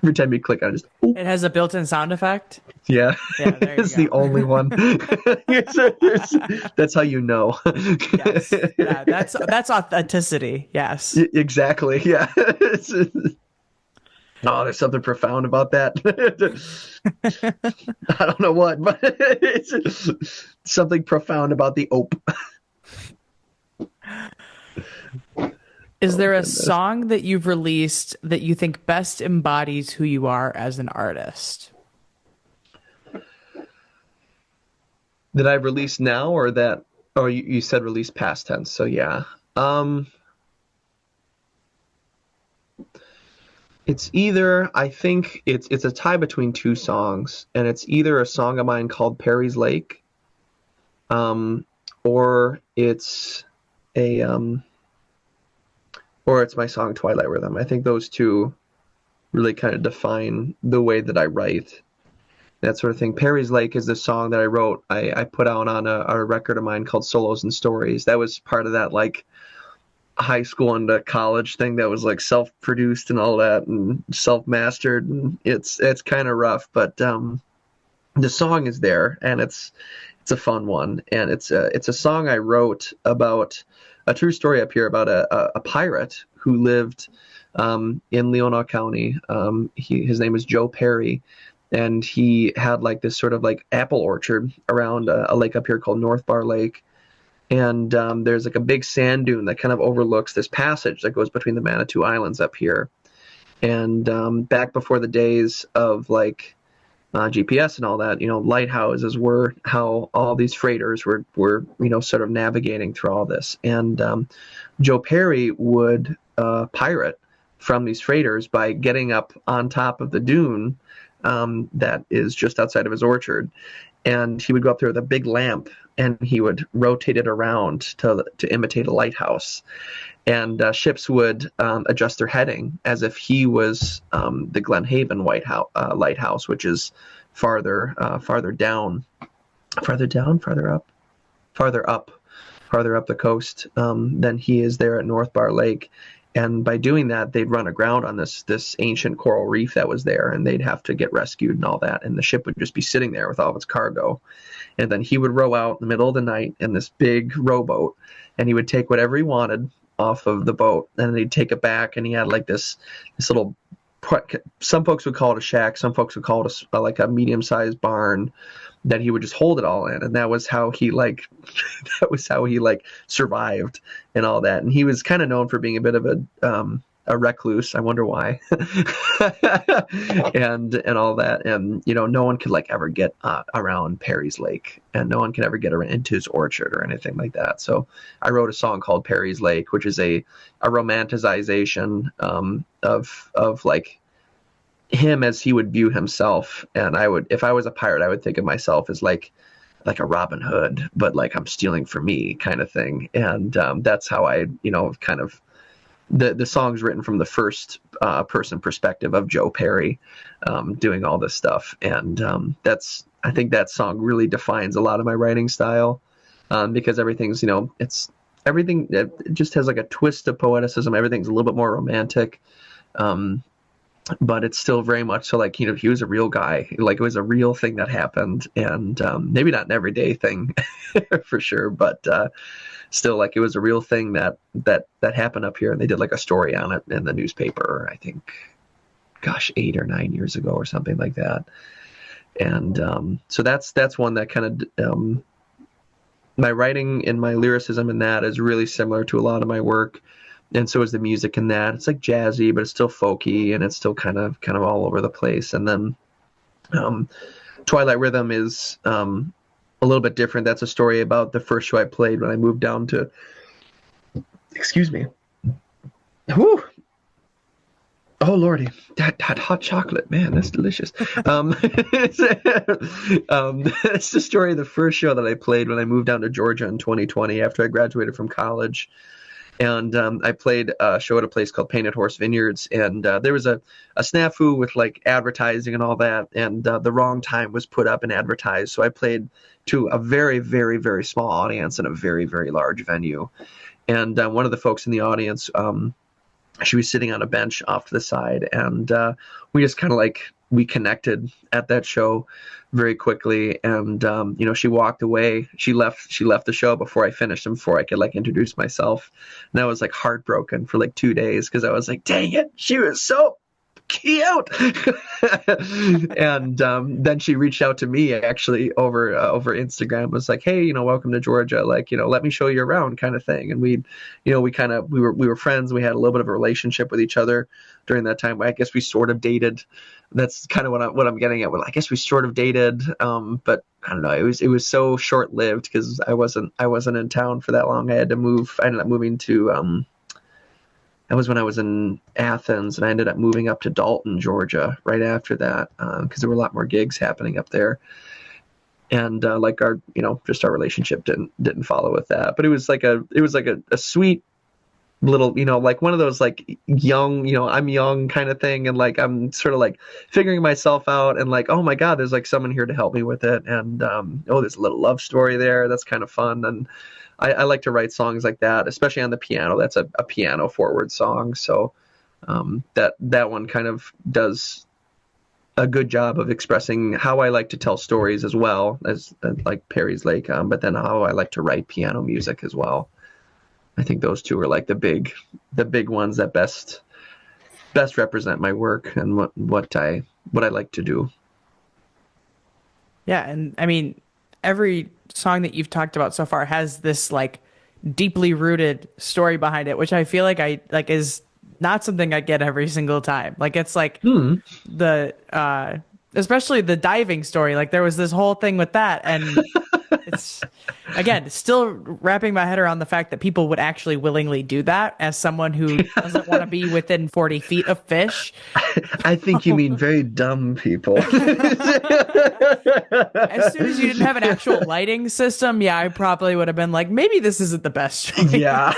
every time you click on it. Just oop. It has a built-in sound effect. Yeah, there it's the only one. That's how you know. Yes, yeah, that's authenticity. Yes, exactly. Yeah. Oh, there's something profound about that. I don't know what, but it's something profound about the ope. Is there a song that you've released that you think best embodies who you are as an artist? That I've released now, or that? Oh, you said release past tense, so yeah. It's either, I think it's a tie between 2 songs, and it's either a song of mine called Perry's Lake, or it's my song Twilight Rhythm. I think those 2 really kind of define the way that I write, that sort of thing. Perry's Lake is the song that I wrote. I put out on a record of mine called Solos and Stories. That was part of that like high school into college thing that was like self-produced and all that and self-mastered, and it's kind of rough, but the song is there, and it's a fun one, and it's a song I wrote about a true story up here about a pirate who lived in Leelanau County. His name is Joe Perry, and he had like this sort of like apple orchard around a lake up here called North Bar Lake. And there's like a big sand dune that kind of overlooks this passage that goes between the Manitou Islands up here. And back before the days of like GPS and all that, lighthouses were how all these freighters were sort of navigating through all this. And Joe Perry would pirate from these freighters by getting up on top of the dune that is just outside of his orchard. And he would go up there with a big lamp, and he would rotate it around to imitate a lighthouse. And ships would adjust their heading as if he was the Glen Haven lighthouse, which is farther up the coast than he is there at North Bar Lake. And by doing that, they'd run aground on this ancient coral reef that was there, and they'd have to get rescued and all that. And the ship would just be sitting there with all of its cargo. And then he would row out in the middle of the night in this big rowboat, and he would take whatever he wanted off of the boat, and then he'd take it back, and he had like this little. Some folks would call it a shack. Some folks would call it like a medium-sized barn that he would just hold it all in, and that was how he like that was how he like survived and all that. And he was kind of known for being a bit of a recluse. I wonder why. and all that. And no one could like ever get around Perry's Lake, and no one could ever get into his orchard or anything like that. So I wrote a song called Perry's Lake, which is a romanticization of like him as he would view himself. And if I was a pirate, I would think of myself as like a Robin Hood, but like I'm stealing for me kind of thing. And that's how I kind of the song's written from the first person perspective of Joe Perry doing all this stuff. And I think that song really defines a lot of my writing style, because everything's it's everything. It just has like a twist of poeticism. Everything's a little bit more romantic. But it's still very much so like, he was a real guy, like it was a real thing that happened, and maybe not an everyday thing for sure, but still like it was a real thing that happened up here, and they did like a story on it in the newspaper, I think, gosh, 8 or 9 years ago or something like that. And so that's one that kind of my writing and my lyricism in that is really similar to a lot of my work. And so is the music in that. It's like jazzy, but it's still folky, and it's still kind of all over the place. And then Twilight Rhythm is a little bit different. That's a story about the first show I played when I moved down to. Excuse me. Whew. Oh Lordy, that hot chocolate, man, that's delicious. It's the story of the first show that I played when I moved down to Georgia in 2020 after I graduated from college. And I played a show at a place called Painted Horse Vineyards, and there was a snafu with like advertising and all that, and the wrong time was put up and advertised. So I played to a very, very, very small audience in a very, very large venue. And one of the folks in the audience, she was sitting on a bench off to the side, and we just kind of like we connected at that show very quickly. And she walked away. She left the show before I finished, and before I could like introduce myself. And I was like heartbroken for like 2 days, because I was like, dang it, she was so cute. And then she reached out to me actually over Instagram, was like, hey, welcome to Georgia, like, let me show you around kind of thing. And we were friends. We had a little bit of a relationship with each other during that time. I guess we sort of dated. That's kind of what I'm getting at. Well, I guess we sort of dated, but I don't know. It was so short lived, because I wasn't in town for that long. I had to move. I ended up moving to that was when I was in Athens, and I ended up moving up to Dalton, Georgia, right after that, because there were a lot more gigs happening up there. And like our relationship didn't follow with that. But it was like a sweet little, like one of those like young, I'm young kind of thing, and like I'm sort of like figuring myself out, and like, oh my God, there's like someone here to help me with it. And there's a little love story there that's kind of fun. And I like to write songs like that, especially on the piano. That's a piano forward song. So that one kind of does a good job of expressing how I like to tell stories, as well as like Perry's Lake, but then how I like to write piano music as well. I think those two are like the big ones that best represent my work and what I like to do. Yeah, and I mean, every song that you've talked about so far has this like deeply rooted story behind it, which I feel like is not something I get every single time. Like it's like the especially the diving story. Like there was this whole thing with that, and it's again still wrapping my head around the fact that people would actually willingly do that, as someone who doesn't want to be within 40 feet of fish. I think you mean very dumb people. As soon as you didn't have an actual lighting system, yeah, I probably would have been like, maybe this isn't the best choice. Yeah.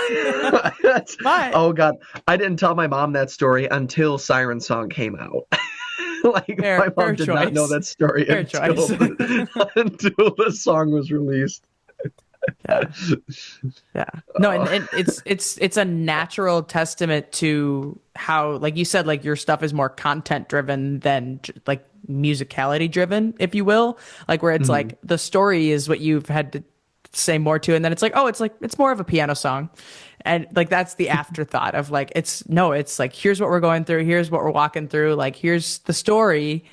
But, oh God, I didn't tell my mom that story until Siren Song came out. Like my mom did not know that story until the song was released. Yeah. No, and it's a natural testament to how, like you said, like your stuff is more content driven than like musicality driven, if you will. Like where it's like the story is what you've had to say more to, and then it's like, oh, it's more of a piano song. and like that's the afterthought of like it's like here's what we're going through, here's what we're walking through, like here's the story,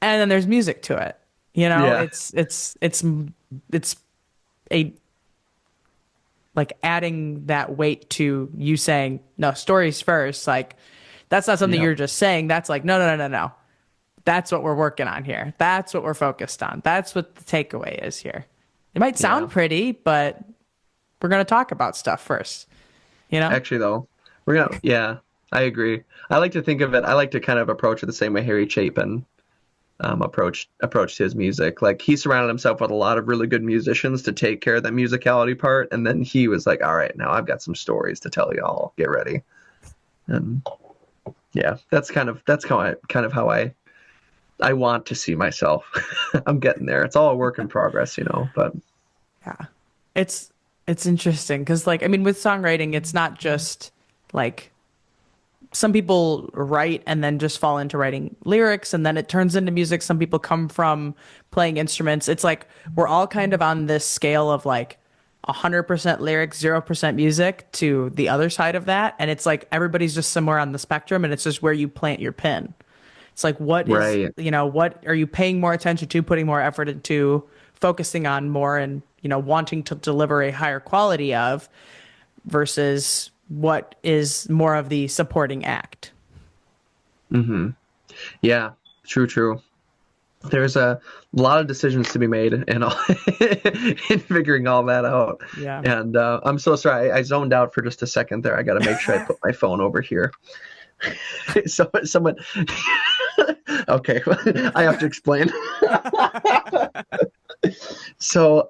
and then there's music to it. You know, Yeah. it's a like adding that weight to you saying no, stories first. Like that's not something Yeah. you're just saying. That's like no. That's what we're working on here. That's what we're focused on. That's what the takeaway is here. It might Yeah. sound pretty, but we're going to talk about stuff first, you know? Actually, though, yeah, I agree. I like to think of it. I like to kind of approach it the same way Harry Chapin approached his music. Like he surrounded himself with a lot of really good musicians to take care of that musicality part, and then he was like, "All right, now I've got some stories to tell y'all. Get ready." And yeah, that's how I want to see myself. I'm getting there. It's all a work in progress, but Yeah. It's it's interesting because like I mean with songwriting it's not just like some people write and then just fall into writing lyrics and then it turns into music. Some people come from playing instruments. It's like we're all kind of on this scale of like 100% lyrics, 0% music to the other side of that. And it's like everybody's just somewhere on the spectrum and it's just where you plant your pin. It's like what is, right. what are you paying more attention to, putting more effort into, focusing on more and, wanting to deliver a higher quality of versus what is more of the supporting act. Mm-hmm. Yeah, true. There's a lot of decisions to be made in in figuring all that out. Yeah. And I'm so sorry. I zoned out for just a second there. I got to make sure I put my phone over here. So someone. Okay, I have to explain.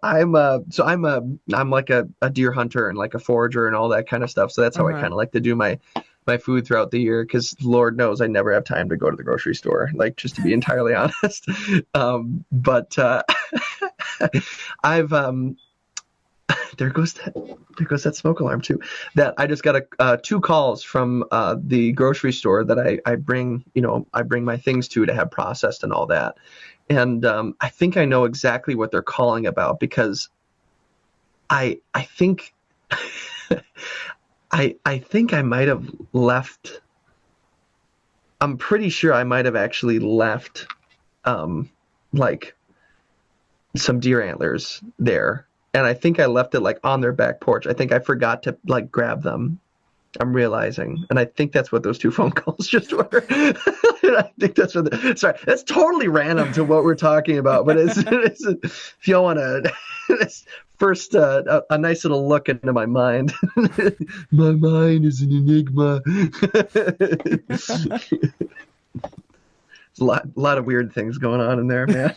I'm like a deer hunter and like a forager and all that kind of stuff. So that's how I Uh-huh. kind of like to do my food throughout the year because Lord knows I never have time to go to the grocery store, like just to be entirely honest. But I've there goes that smoke alarm too. That I just got two calls from the grocery store that I bring my things to have processed and all that. And I think I know exactly what they're calling about because I think I think I might have left. I'm pretty sure I might have actually left like some deer antlers there. And I think I left it like on their back porch. I think I forgot to like grab them. I'm realizing, and I think that's what those two phone calls just were. I think that's what. Sorry, that's totally random to what we're talking about. But if you want to, first a nice little look into my mind. My mind is an enigma. There's a lot of weird things going on in there, man.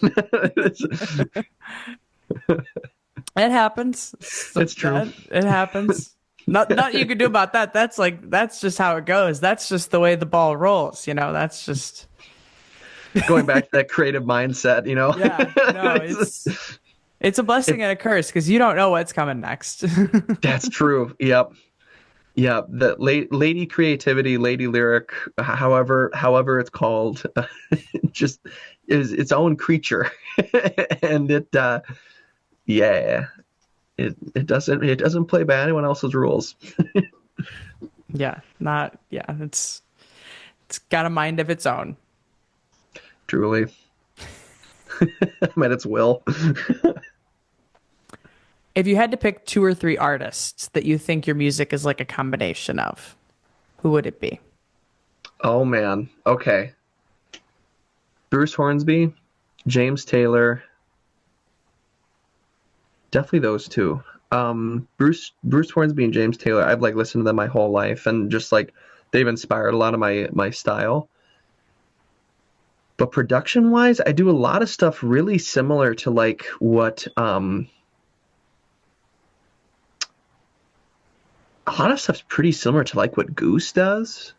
It happens. It's true. It happens. Not you can do about that. That's just how it goes. That's just the way the ball rolls, That's just going back to that creative mindset, Yeah, no, it's a blessing and a curse because you don't know what's coming next. That's true. Yep. Yeah, the lady creativity, lady lyric, however it's called, just is its own creature, and it doesn't play by anyone else's rules. It's got a mind of its own. Truly, I'm at its will. If you had to pick 2 or 3 artists that you think your music is like a combination of, who would it be? Oh man, okay. Bruce Hornsby, James Taylor. Definitely those two. Bruce Hornsby and James Taylor. I've like listened to them my whole life, and just like they've inspired a lot of my style. But production wise, I do a lot of stuff really similar to like what a lot of stuff's pretty similar to like what Goose does.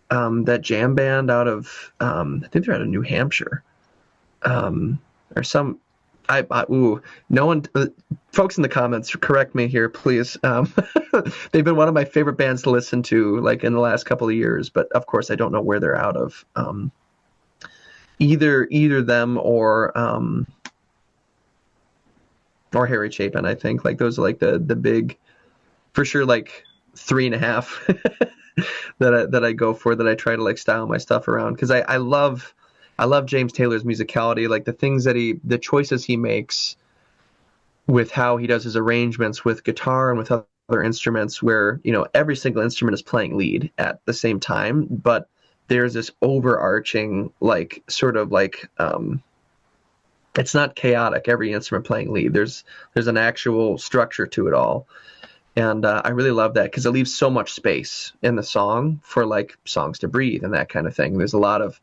That jam band out of I think they're out of New Hampshire, or some. No one, folks in the comments, correct me here, please. They've been one of my favorite bands to listen to, like in the last couple of years. But of course, I don't know where they're out of. Either them or Harry Chapin. I think like those are like the big, for sure. Like 3.5 that I go for, that I try to like style my stuff around, because I love James Taylor's musicality, like the choices he makes with how he does his arrangements with guitar and with other instruments, where, every single instrument is playing lead at the same time, but there's this overarching, like, sort of like, it's not chaotic, every instrument playing lead. There's an actual structure to it all. And I really love that, because it leaves so much space in the song for like songs to breathe and that kind of thing. There's a lot of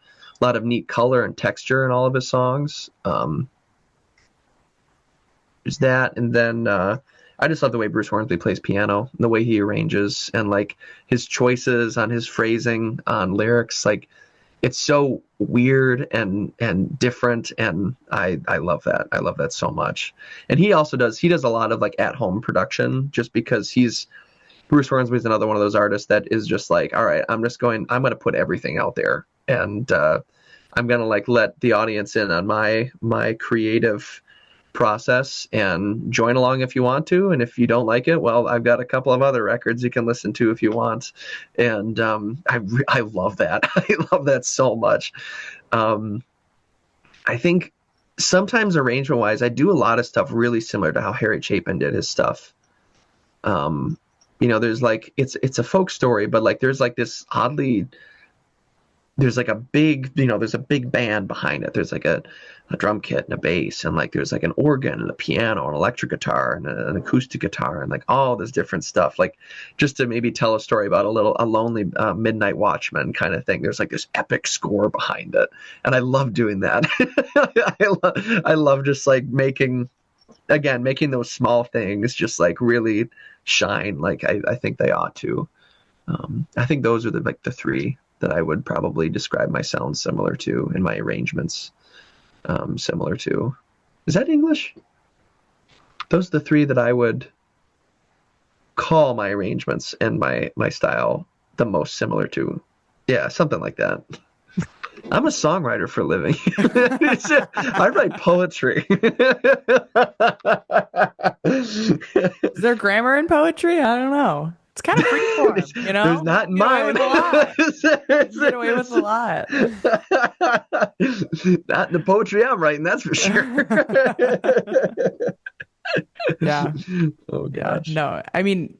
neat color and texture in all of his songs. There's that, and then I just love the way Bruce Hornsby plays piano, the way he arranges, and like his choices on his phrasing on lyrics. Like, it's so weird and different, and I love that. I love that so much. And he does a lot of like at home production, just because Bruce Hornsby is another one of those artists that is just like, all right, I'm going to put everything out there, and I'm going to like let the audience in on my creative process, and join along if you want to. And if you don't like it, well, I've got a couple of other records you can listen to if you want. And I love that. I love that so much. I think sometimes arrangement wise, I do a lot of stuff really similar to how Harry Chapin did his stuff. There's like, it's a folk story, but like there's like this there's like a big, there's a big band behind it. There's like a drum kit and a bass, and like there's like an organ and a piano and electric guitar and an acoustic guitar, and like all this different stuff, like just to maybe tell a story about a lonely midnight watchman kind of thing. There's like this epic score behind it, and I love doing that. I love just like making those small things just like really shine like I think they ought to. I think those are the three that I would probably describe my sound similar to, and my arrangements similar to. Is that English? Those are the three that I would call my arrangements and my style the most similar to. Yeah, something like that. I'm a songwriter for a living. I write poetry. Is there grammar in poetry? I don't know. It's kind of freeform, There's not in mine. Get away with a lot. Not in the poetry I'm writing, that's for sure. Yeah. Oh gosh. Yeah. No, I mean,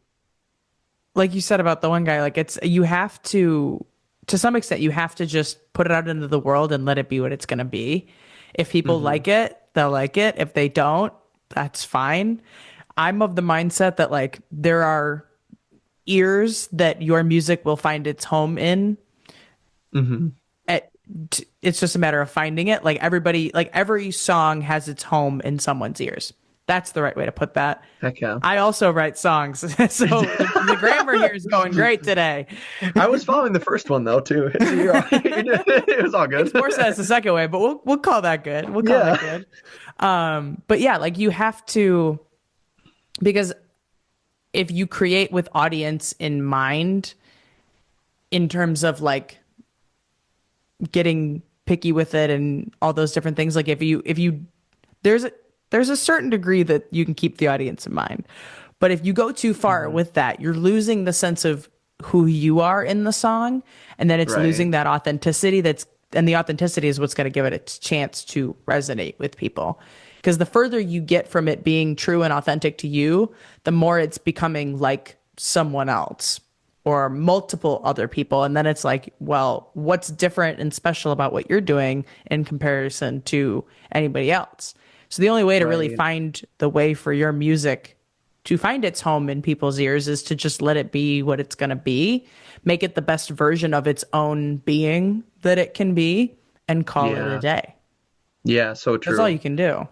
like you said about the one guy, like you have to some extent, you have to just put it out into the world and let it be what it's going to be. If people like it, they'll like it. If they don't, that's fine. I'm of the mindset that like there are ears that your music will find its home in. It's just a matter of finding it. Like every song has its home in someone's ears. That's the right way to put that. Heck yeah. I also write songs, so the grammar here is going great today. I was following the first one though too. It was all good. It's more sense the second way, but we'll call that good. We'll call that good. But yeah, like you have to, because if you create with audience in mind, in terms of like getting picky with it and all those different things, like if you there's a certain degree that you can keep the audience in mind, but if you go too far with that, you're losing the sense of who you are in the song, and then it's losing that authenticity. And the authenticity is what's going to give it its chance to resonate with people. Because the further you get from it being true and authentic to you, the more it's becoming like someone else or multiple other people. And then it's like, well, what's different and special about what you're doing in comparison to anybody else? So the only way to really find the way for your music to find its home in people's ears is to just let it be what it's going to be, make it the best version of its own being that it can be, and call it a day. Yeah, so true. That's all you can do.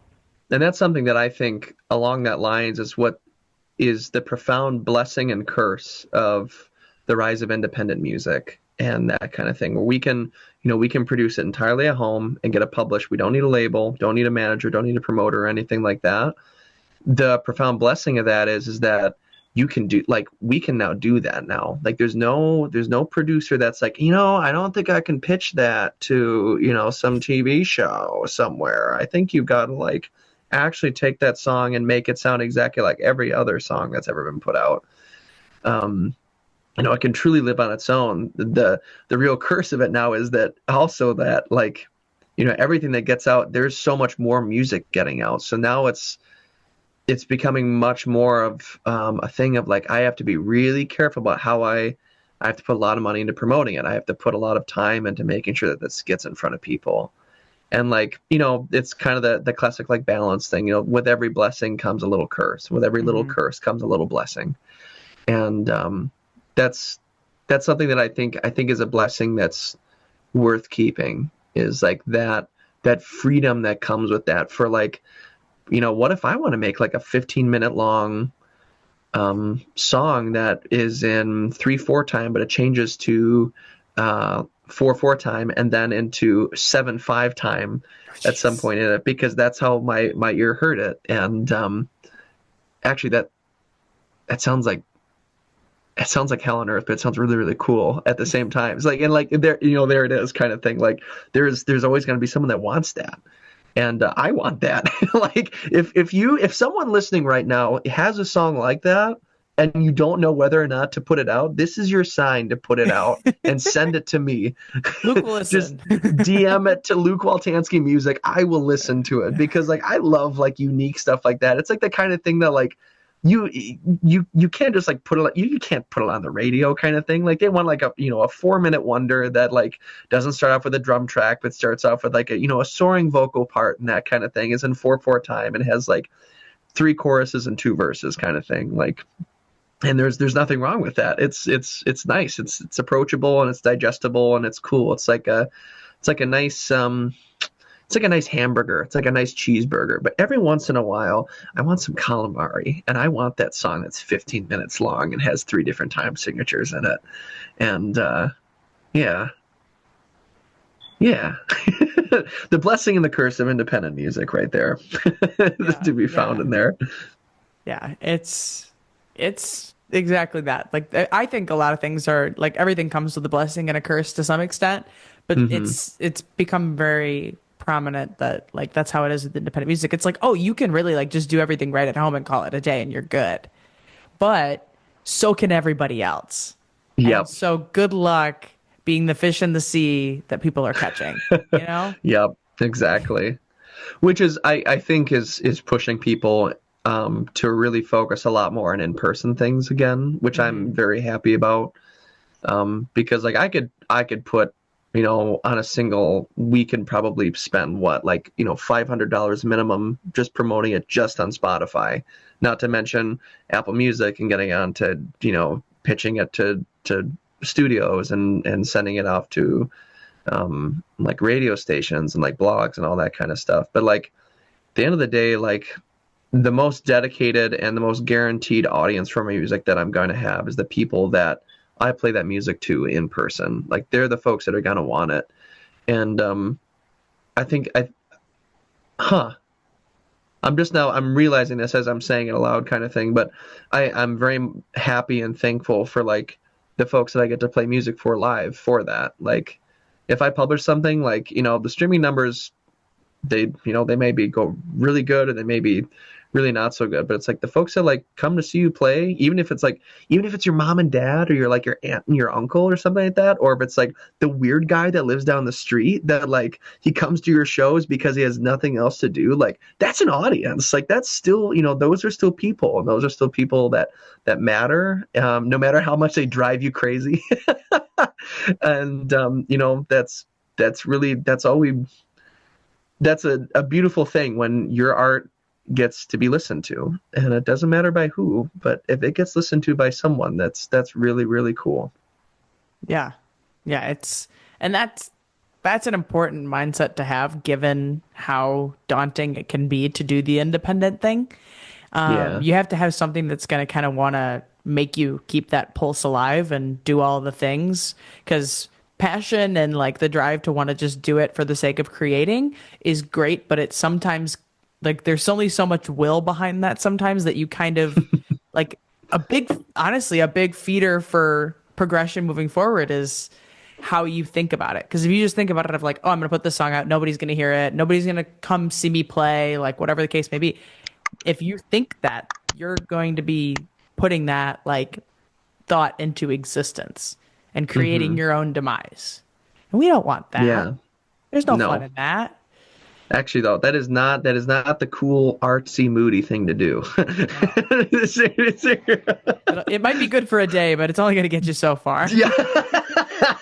And that's something that I think along that lines is what is the profound blessing and curse of the rise of independent music and that kind of thing, where we can produce it entirely at home and get it published. We don't need a label, don't need a manager, don't need a promoter or anything like that. The profound blessing of that is that you can do, like, we can now do that now. Like there's no producer that's like, I don't think I can pitch that to, some TV show somewhere. I think you've got to like actually take that song and make it sound exactly like every other song that's ever been put out. it can truly live on its own. The real curse of it now is that also that like, everything that gets out, there's so much more music getting out. So now it's becoming much more of a thing of like, I have to be really careful about how I have to put a lot of money into promoting it. I have to put a lot of time into making sure that this gets in front of people. And like, it's kind of the classic like balance thing. With every blessing comes a little curse. With every little Hmm. curse comes a little blessing. And that's something that I think is a blessing that's worth keeping, is like that freedom that comes with that. For like, what if I want to make like a 15-minute long song that is in 3/4 time, but it changes to 4/4 time and then into 7/5 time Oh, at some jeez. point in it, because that's how my ear heard it. And actually that sounds like hell on earth, but it sounds really, really cool at the same time. It's like, and like there, there it is kind of thing. Like there's always going to be someone that wants that. And I want that. Like if someone listening right now has a song like that and you don't know whether or not to put it out, this is your sign to put it out and send it to me. Luke will Just listen. DM it to Luke Woltanski Music. I will listen to it, because like I love like unique stuff like that. It's like the kind of thing that like you you can't just like put it, you can't put it on the radio kind of thing. Like they want like a 4-minute wonder that like doesn't start off with a drum track but starts off with like a soaring vocal part, and that kind of thing is in 4/4 time and has like 3 choruses and 2 verses kind of thing. Like, and there's nothing wrong with that. It's nice. It's approachable and it's digestible and it's cool. It's like a nice it's like a nice hamburger. It's like a nice cheeseburger. But every once in a while, I want some calamari, and I want that song that's 15 minutes long and has 3 different time signatures in it. And yeah, yeah. The blessing and the curse of independent music, right there, Yeah, to be found yeah, in there. yeah. It's exactly that. Like I think a lot of things are like everything comes with a blessing and a curse to some extent, but Hmm. it's become very prominent that like that's how it is with independent music. It's like, oh, you can really like just do everything right at home and call it a day and you're good. But so can everybody else. And Yep. so good luck being the fish in the sea that people are catching, you know? Yep. Exactly. Which is, I think, is pushing people to really focus a lot more on in-person things again, which I'm Hmm. very happy about. Because like I could put, on a single, we can probably spend what, like, $500 minimum just promoting it just on Spotify, not to mention Apple Music and getting on to, pitching it to studios and sending it off to like radio stations and like blogs and all that kind of stuff. But like at the end of the day, like the most dedicated and the most guaranteed audience for my music that I'm going to have is the people that I play that music to in person. Like they're the folks that are going to want it. And I think huh, I'm realizing this as I'm saying it aloud kind of thing, but I'm very happy and thankful for like the folks that I get to play music for live for that. Like if I publish something, like, the streaming numbers, they may be go really good or they may be really not so good, but it's like the folks that like come to see you play, even if it's your mom and dad or your like your aunt and your uncle or something like that, or if it's like the weird guy that lives down the street that like he comes to your shows because he has nothing else to do, like that's an audience. Like that's still, those are still people, and those are still people that matter, no matter how much they drive you crazy. And that's all we that's a beautiful thing when your art gets to be listened to, and it doesn't matter by who, but if it gets listened to by someone, that's really, really cool. Yeah. Yeah, and that's an important mindset to have given how daunting it can be to do the independent thing. Yeah. You have to have something that's going to kind of want to make you keep that pulse alive and do all the things because passion and like the drive to want to just do it for the sake of creating is great, but it's sometimes like there's only so much will behind that sometimes that you kind of like honestly, a big feeder for progression moving forward is how you think about it. Because if you just think about it of like, oh, I'm going to put this song out, nobody's going to hear it, nobody's going to come see me play, like whatever the case may be. If you think that, you're going to be putting that like thought into existence and creating your own demise. And we don't want that. Yeah. There's no fun No. in that. Actually, though, that is not the cool, artsy, moody thing to do. No. It might be good for a day, but it's only going to get you so far. Yeah.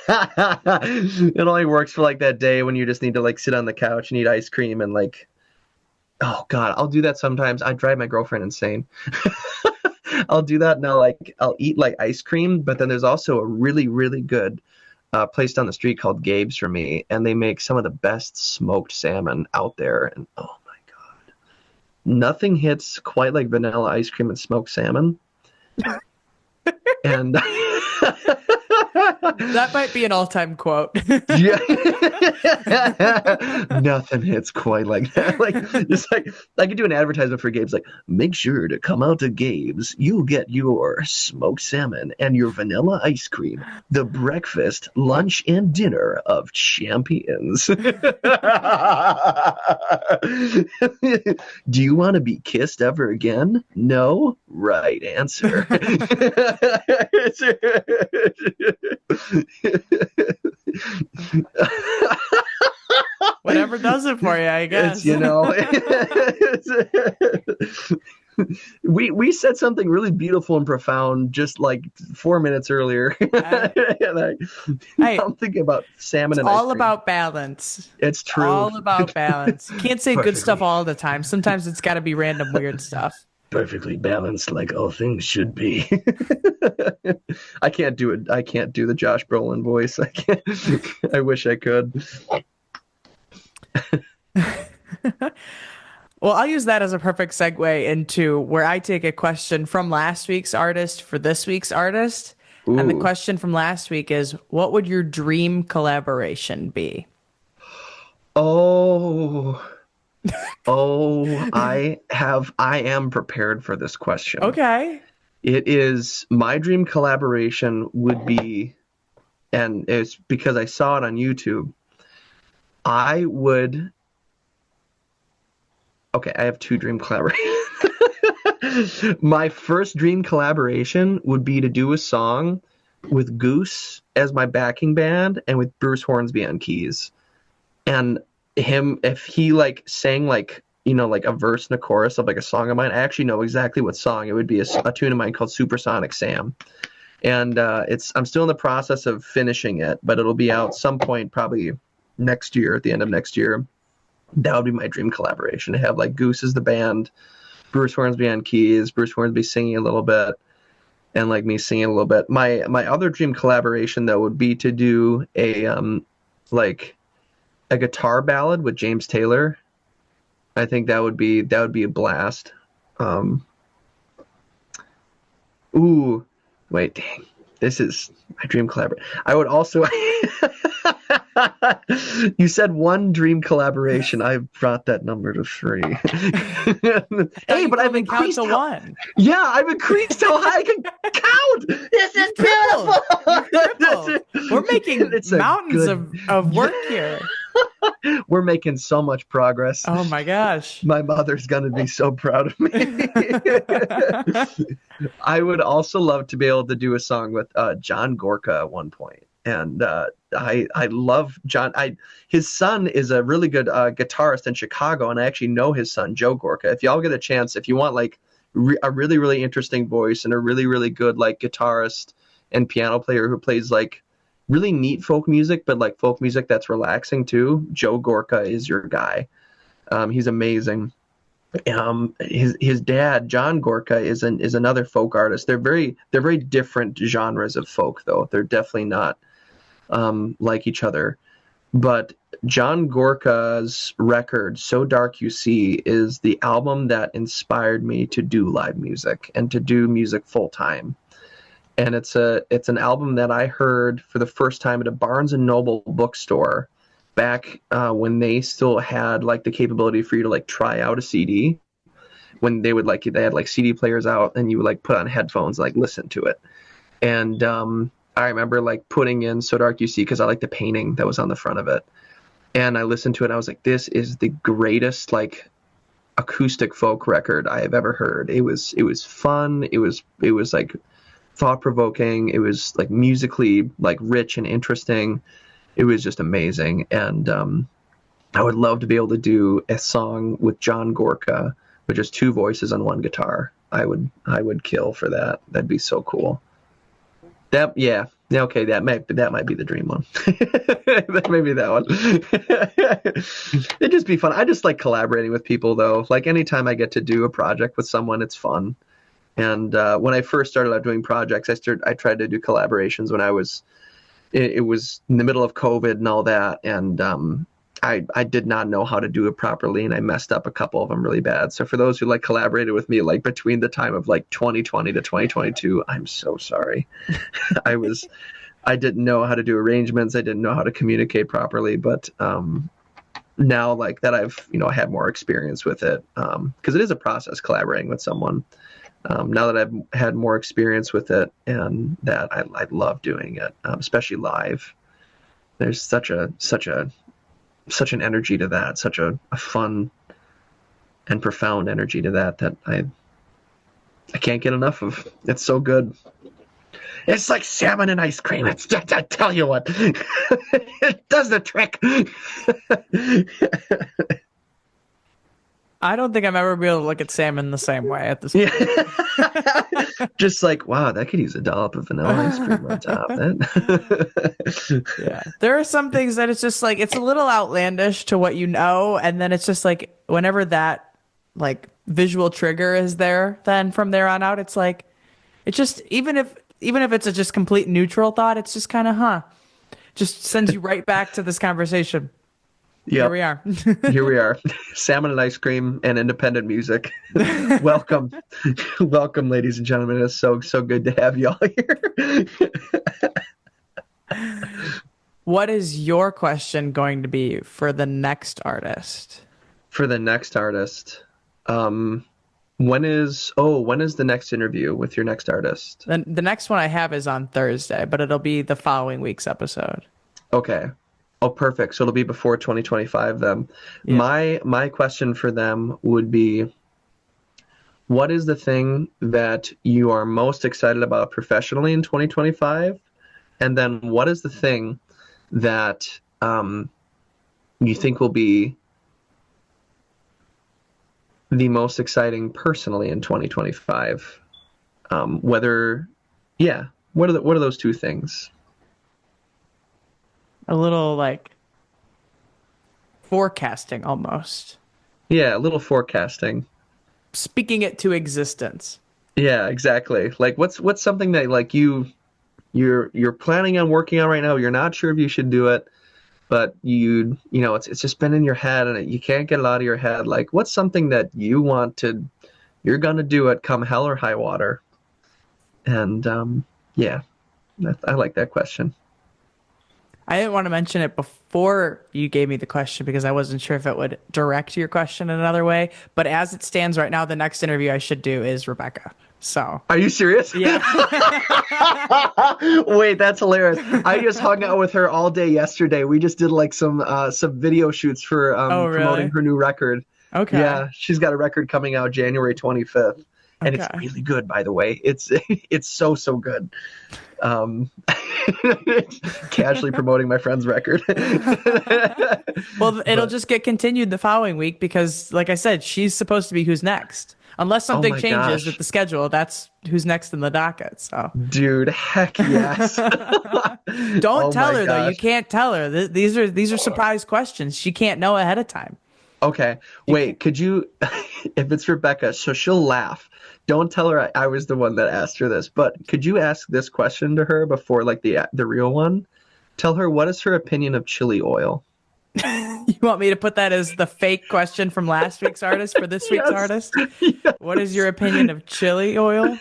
It only works for like that day when you just need to like sit on the couch and eat ice cream and like, oh God, I'll do that sometimes. I drive my girlfriend insane. I'll do that and I'll eat like ice cream, but then there's also a really, really good place down the street called Gabe's for me, and they make some of the best smoked salmon out there. And oh my God, nothing hits quite like vanilla ice cream and smoked salmon. And That might be an all-time quote. yeah, nothing hits quite like that. Like, it's like I could do an advertisement for Gabe's, like, make sure to come out to Gabe's. You'll get your smoked salmon and your vanilla ice cream, the breakfast, lunch, and dinner of champions. Do you want to be kissed ever again? No? Right answer. Whatever does it for you, I guess. We said something really beautiful and profound just like 4 minutes earlier. And I'm thinking about salmon and ice all cream. about balance. It's true. All about balance. You can't say good Perfectly. stuff all the time. Sometimes it's got to be random weird stuff. Perfectly balanced, like all things should be. I can't do it. I can't do the Josh Brolin voice. I can't. I wish I could. Well, I'll use that as a perfect segue into where I take a question from last week's artist for this week's artist. And the Ooh. question from last week is, what would your dream collaboration be? Oh, I am prepared for this question. Okay. It is my dream collaboration would be, and it's because I saw it on YouTube. Okay, I have two dream collaborations. My first dream collaboration would be to do a song with Goose as my backing band and with Bruce Hornsby on keys. And him, if he like sang like, like a verse and a chorus of like a song of mine, I actually know exactly what song. It would be a tune of mine called Supersonic Sam. And I'm still in the process of finishing it, but it'll be out some point probably next year, at the end of next year. That would be my dream collaboration, to have like Goose as the band, Bruce Hornsby on keys, Bruce Hornsby singing a little bit, and like me singing a little bit. My other dream collaboration though would be to do a like a guitar ballad with James Taylor. I think that would be a blast. Ooh, wait, dang. This is my dream collaboration. I would also You said one dream collaboration. I've brought that number to 3. Hey, but I've increased one. Yeah, I've increased how high I can count. This is beautiful. We're making mountains of work here. We're making so much progress. Oh my gosh. My mother's going to be so proud of me. I would also love to be able to do a song with John Gorka at one point. And I love John. His son is a really good guitarist in Chicago, and I actually know his son, Joe Gorka. If y'all get a chance, if you want like a really, really interesting voice and a really, really good like guitarist and piano player who plays like really neat folk music, but like folk music that's relaxing too, Joe Gorka is your guy. He's amazing. His dad, John Gorka, is another folk artist. They're very different genres of folk, though. They're definitely not like each other. But John Gorka's record, So Dark You See, is the album that inspired me to do live music and to do music full time. And it's an album that I heard for the first time at a Barnes and Noble bookstore back when they still had like the capability for you to like try out a CD. When they had like CD players out, and you would like put on headphones, like listen to it. And I remember like putting in So Dark You See because I like the painting that was on the front of it. And I listened to it and I was like, this is the greatest like acoustic folk record I have ever heard. It was fun. It was like thought-provoking. It was like musically like rich and interesting. It was just amazing. And I would love to be able to do a song with John Gorka with just two voices on one guitar. I would kill for that. That'd be so cool. Yeah, okay, that might be the dream one. That may be that one. It'd just be fun. I just like collaborating with people, though. Like anytime I get to do a project with someone, it's fun. And when I first started out doing projects, I tried to do collaborations when it was in the middle of COVID and all that, and I did not know how to do it properly, and I messed up a couple of them really bad. So for those who like collaborated with me, like between the time of like 2020 to 2022, I'm so sorry. I didn't know how to do arrangements. I didn't know how to communicate properly, but now like that I've, had more experience with it, because it is a process collaborating with someone. Now that I've had more experience with it, and that I love doing it, especially live. There's such an energy to that, such a fun and profound energy to that I can't get enough of. It's so good. It's like salmon and ice cream. I tell you what, it does the trick. I don't think I'm ever be able to look at salmon the same way at this point. Yeah. Just like, wow, that could use a dollop of vanilla ice cream on top. Yeah. There are some things that it's just like, it's a little outlandish to what you know. And then it's just like, whenever that like visual trigger is there, then from there on out, it's like, it's just, even if it's a just complete neutral thought, it's just kind of, just sends you right back to this conversation. Yep. Here we are. Here we are. Salmon and ice cream and independent music. Welcome. Welcome, ladies and gentlemen. It's so good to have y'all here. What is your question going to be for the next artist? For the next artist, when is the next interview with your next artist? The next one I have is on Thursday, but it'll be the following week's episode. Okay. Oh, perfect. So it'll be before 2025 then. Yeah. My question for them would be, what is the thing that you are most excited about professionally in 2025? And then what is the thing that you think will be the most exciting personally in 2025? What are those two things? A little like forecasting almost. Yeah, a little forecasting. Speaking it to existence. Yeah, exactly. Like what's something that like you're planning on working on right now, you're not sure if you should do it, but it's just been in your head and you can't get it out of your head. Like what's something that you're going to do it come hell or high water? And I like that question. I didn't want to mention it before you gave me the question because I wasn't sure if it would direct your question in another way. But as it stands right now, the next interview I should do is Rebecca. So. Are you serious? Yeah. Wait, that's hilarious. I just hung out with her all day yesterday. We just did like some video shoots for promoting her new record. Okay. Yeah, she's got a record coming out January 25th. And it's really good, by the way. It's so good. Casually promoting my friend's record. Well, it'll just get continued the following week because, like I said, she's supposed to be who's next. Unless something changes with the schedule, that's who's next in the docket. So, dude, heck yes. Don't tell her though. You can't tell her. These are surprise questions. She can't know ahead of time. Okay. Wait, could you, if it's Rebecca, so she'll laugh. Don't tell her I was the one that asked her this, but could you ask this question to her before like the real one? Tell her, what is her opinion of chili oil? You want me to put that as the fake question from last week's artist for this week's artist? Yes. What is your opinion of chili oil?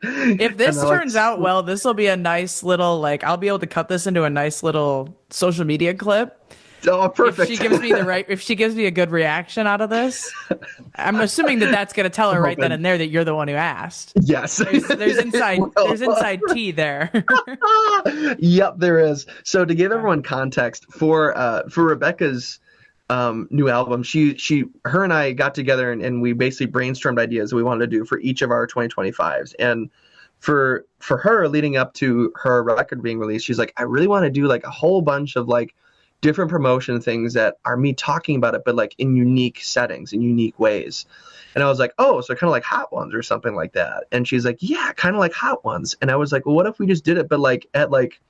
If this turns out well, this will be a nice little, like, I'll be able to cut this into a nice little social media clip. Oh, perfect. If she gives me a good reaction out of this, I'm assuming that's going to tell her right then and there that you're the one who asked. Yes. There's inside tea there. Yep, there is. So to give everyone context for Rebecca's new album, her and I got together and we basically brainstormed ideas we wanted to do for each of our 2025s. And for her leading up to her record being released, she's like, I really want to do like a whole bunch of like different promotion things that are me talking about it, but like in unique settings, in unique ways. And I was like, oh, so kind of like Hot Ones or something like that. And she's like, yeah, kind of like Hot Ones. And I was like, well, what if we just did it, but like at like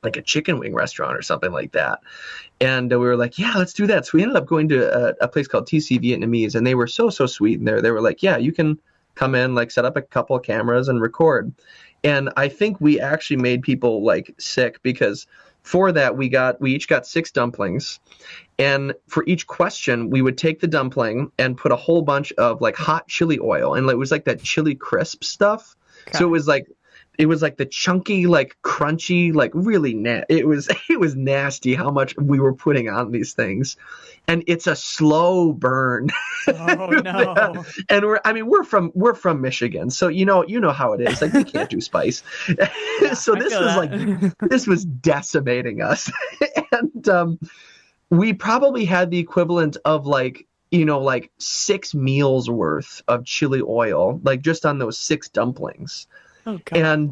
a chicken wing restaurant or something like that? And we were like, yeah, let's do that. So we ended up going to a place called TC Vietnamese, and they were so sweet. And they were like, yeah, you can come in, like set up a couple of cameras and record. And I think we actually made people like sick, because for that we each got 6 dumplings, and for each question we would take the dumpling and put a whole bunch of like hot chili oil, and it was like that chili crisp stuff. Okay. So it was like the chunky, like crunchy, like really it was nasty how much we were putting on these things. And it's a slow burn. Oh no. And we're from Michigan, so you know how it is. Like, we can't do spice. Yeah, so this was decimating us. And we probably had the equivalent of like 6 meals worth of chili oil, like just on those 6 dumplings. Okay. And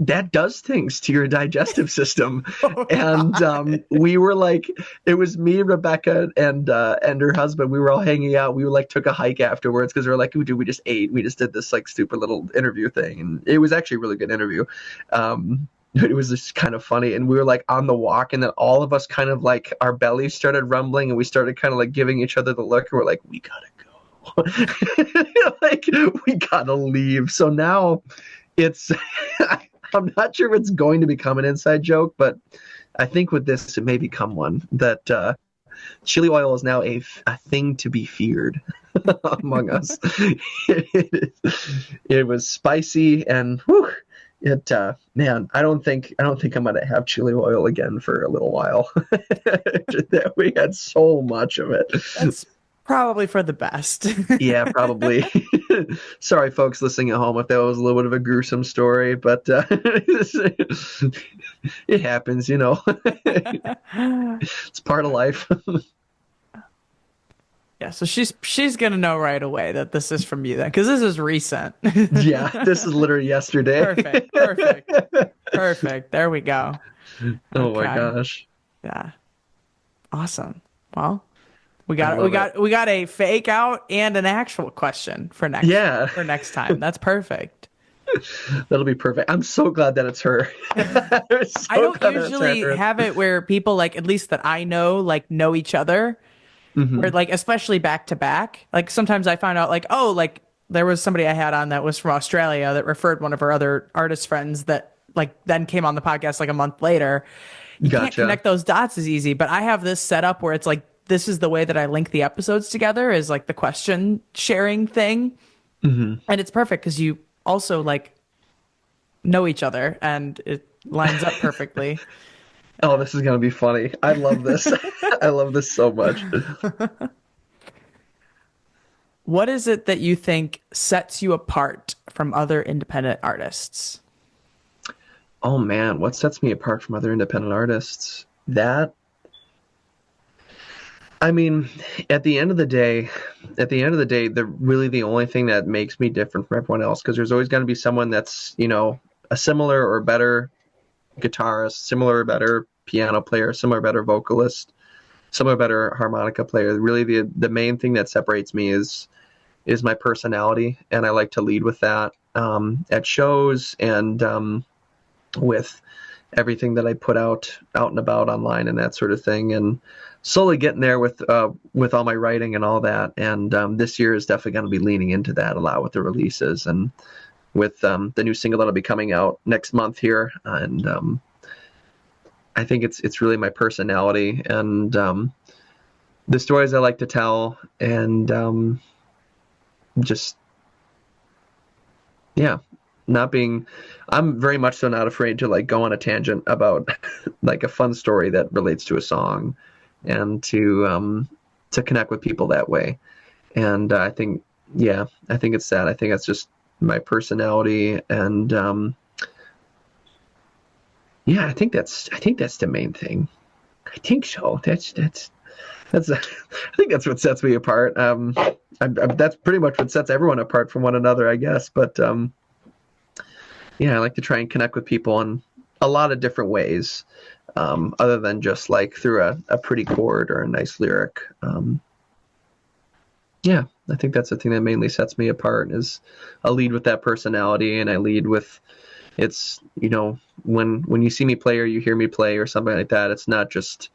that does things to your digestive system. And we were like, it was me, Rebecca, and her husband. We were all hanging out. We like took a hike afterwards, because we were like, dude, we just ate. We just did this like stupid little interview thing, and it was actually a really good interview. It was just kind of funny. And we were like on the walk, and then all of us kind of like our bellies started rumbling, and we started kind of like giving each other the look, and we're like, we gotta go. Like, we gotta leave. So now it's I'm not sure if it's going to become an inside joke, but I think with this it may become one, that chili oil is now a thing to be feared among us. It was spicy, and whew, man, I don't think I'm gonna have chili oil again for a little while. We had so much of it. That's probably for the best. Yeah, probably. Sorry, folks listening at home, if that was a little bit of a gruesome story, but it happens, It's part of life. Yeah, so she's gonna know right away that this is from you then, because this is recent. Yeah, this is literally yesterday. Perfect. There we go. Oh my gosh. Yeah. Awesome. Well, we got a fake out and an actual question for next time. That's perfect. That'll be perfect. I'm so glad that it's her. I don't usually have it where people, like, at least that I know each other. Mm-hmm. Or like, especially back to back. Like, sometimes I find out like, oh, like there was somebody I had on that was from Australia that referred one of her other artist friends that like then came on the podcast like a month later. You can't connect those dots as easy, but I have this set up where it's like, this is the way that I link the episodes together, is like the question sharing thing. Mm-hmm. And it's perfect because you also like know each other and it lines up perfectly. Oh, this is going to be funny. I love this. I love this so much. What is it that you think sets you apart from other independent artists? Oh man, what sets me apart from other independent artists? I mean, at the end of the day, the only thing that makes me different from everyone else, because there's always going to be someone that's, a similar or better guitarist, similar or better piano player, similar or better vocalist, similar or better harmonica player. Really, the main thing that separates me is my personality, and I like to lead with that at shows and with everything that I put out and about online and that sort of thing, and slowly getting there with all my writing and all that. And this year is definitely going to be leaning into that a lot with the releases and with the new single that'll be coming out next month here. And I think it's really my personality and the stories I like to tell, and I'm very much so not afraid to like go on a tangent about like a fun story that relates to a song, and to connect with people that way. And I think it's that. I think it's just my personality, and I think that's the main thing. I think so. That's I think that's what sets me apart. That's pretty much what sets everyone apart from one another, I guess. But I like to try and connect with people in a lot of different ways, other than just like through a pretty chord or a nice lyric. Yeah, I think that's the thing that mainly sets me apart is I lead with that personality, and I lead with it's, when you see me play or you hear me play or something like that, it's not just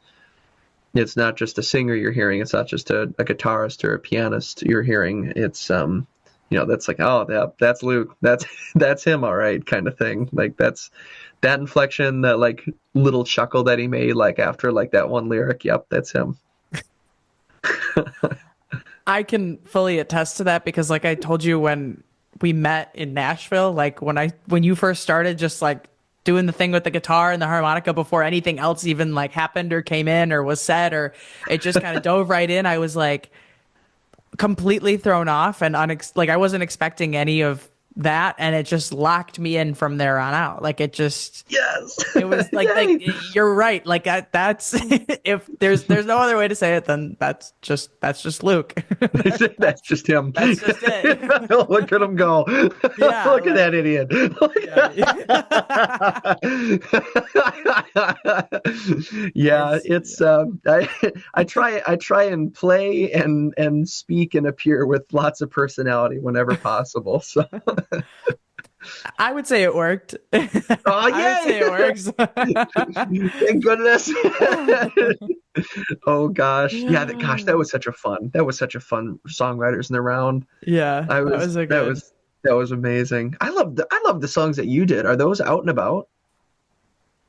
a singer you're hearing, it's not just a guitarist or a pianist you're hearing. It's that's like, oh, that's Luke, that's him, all right, kind of thing. Like that's that inflection, that like little chuckle that he made like after like that one lyric. Yep, that's him. I can fully attest to that because like I told you when we met in Nashville, like when you first started just like doing the thing with the guitar and the harmonica before anything else even like happened or came in or was said or it just kind of dove right in. I was like completely thrown off and like I wasn't expecting any of that, and it just locked me in from there on out. Like Yes. it was like, you're right. Like that's if there's no other way to say it, then that's just Luke. That's just him. That's just it. Look at him go. Yeah, Look at that idiot. Yeah, it's I try and play and speak and appear with lots of personality whenever possible. So I would say it worked. oh yeah, I would say it works. thank goodness. Oh gosh, yeah, that was such a fun. That was such a fun songwriters in the round. Yeah, I that was was a that good. was that was amazing. I love the songs that you did. Are those out and about?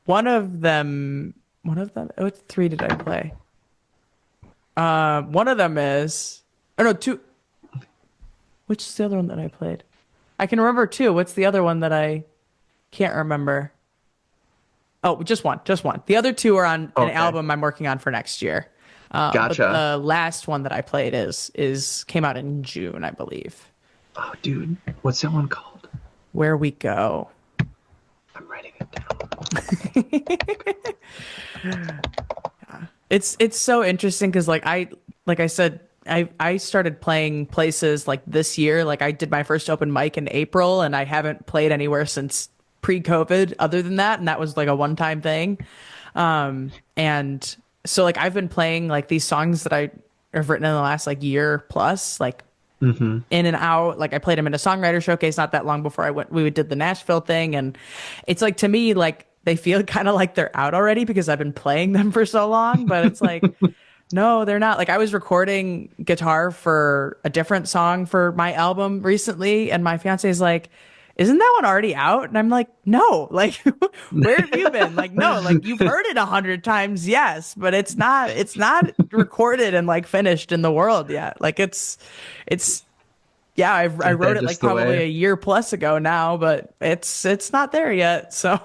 One of them. What three did I play? One of them is. Oh no, two. Which is the other one that I played? I can remember two. What's the other one that I can't remember? Oh, just one. Just one. The other two are on an Okay. album I'm working on for next year. But Gotcha. the last one that I played is came out in June, I believe. Oh, dude, what's that one called? Where We Go. I'm writing it down. It's so interesting because like I said, I started playing places like this year. Like I did my first open mic in April, and I haven't played anywhere since pre-COVID other than that, and that was like a one-time thing. And so like I've been playing like these songs that I have written in the last like year plus, like in and out. Like I played them in a songwriter showcase not that long before we did the Nashville thing, and it's like to me like they feel kind of like they're out already because I've been playing them for so long, but it's like no, they're not. Like I was recording guitar for a different song for my album recently, and my fiance is like, isn't that one already out? And I'm like, no, like where have you been? Like, no, like you've heard it 100 times, yes, but it's not recorded and like finished in the world yet. Like it's yeah, I wrote it like just the probably way? a year plus ago now, but it's not there yet. So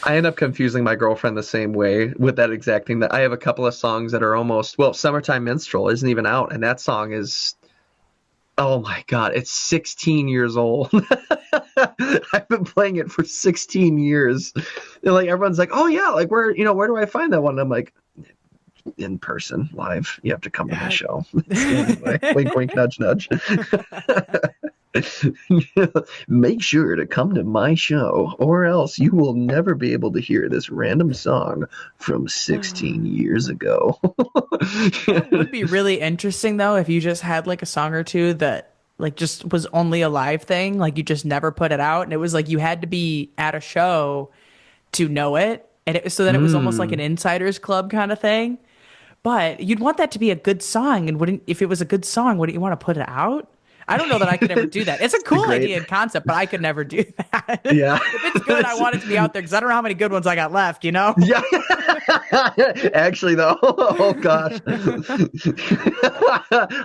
I end up confusing my girlfriend the same way with that exact thing. That I have a couple of songs that are almost, well, Summertime Minstrel isn't even out, and that song is, oh my God, it's 16 years old. I've been playing it for 16 years. And like everyone's like, oh yeah, like where do I find that one? And I'm like, in person, live. You have to come to my show. Anyway, wink, wink, nudge, nudge. Make sure to come to my show, or else you will never be able to hear this random song from 16 years ago. it would be really interesting though if you just had like a song or two that like just was only a live thing, like you just never put it out, and it was like you had to be at a show to know it, and so then it was almost like an insiders club kind of thing. But you'd want that to be a good song, and wouldn't if it was a good song, wouldn't you want to put it out? I don't know that I could ever do that. It's a cool great. idea and concept, but I could never do that. Yeah. If it's good, I want it to be out there because I don't know how many good ones I got left, you know? Yeah. Actually, though, oh gosh,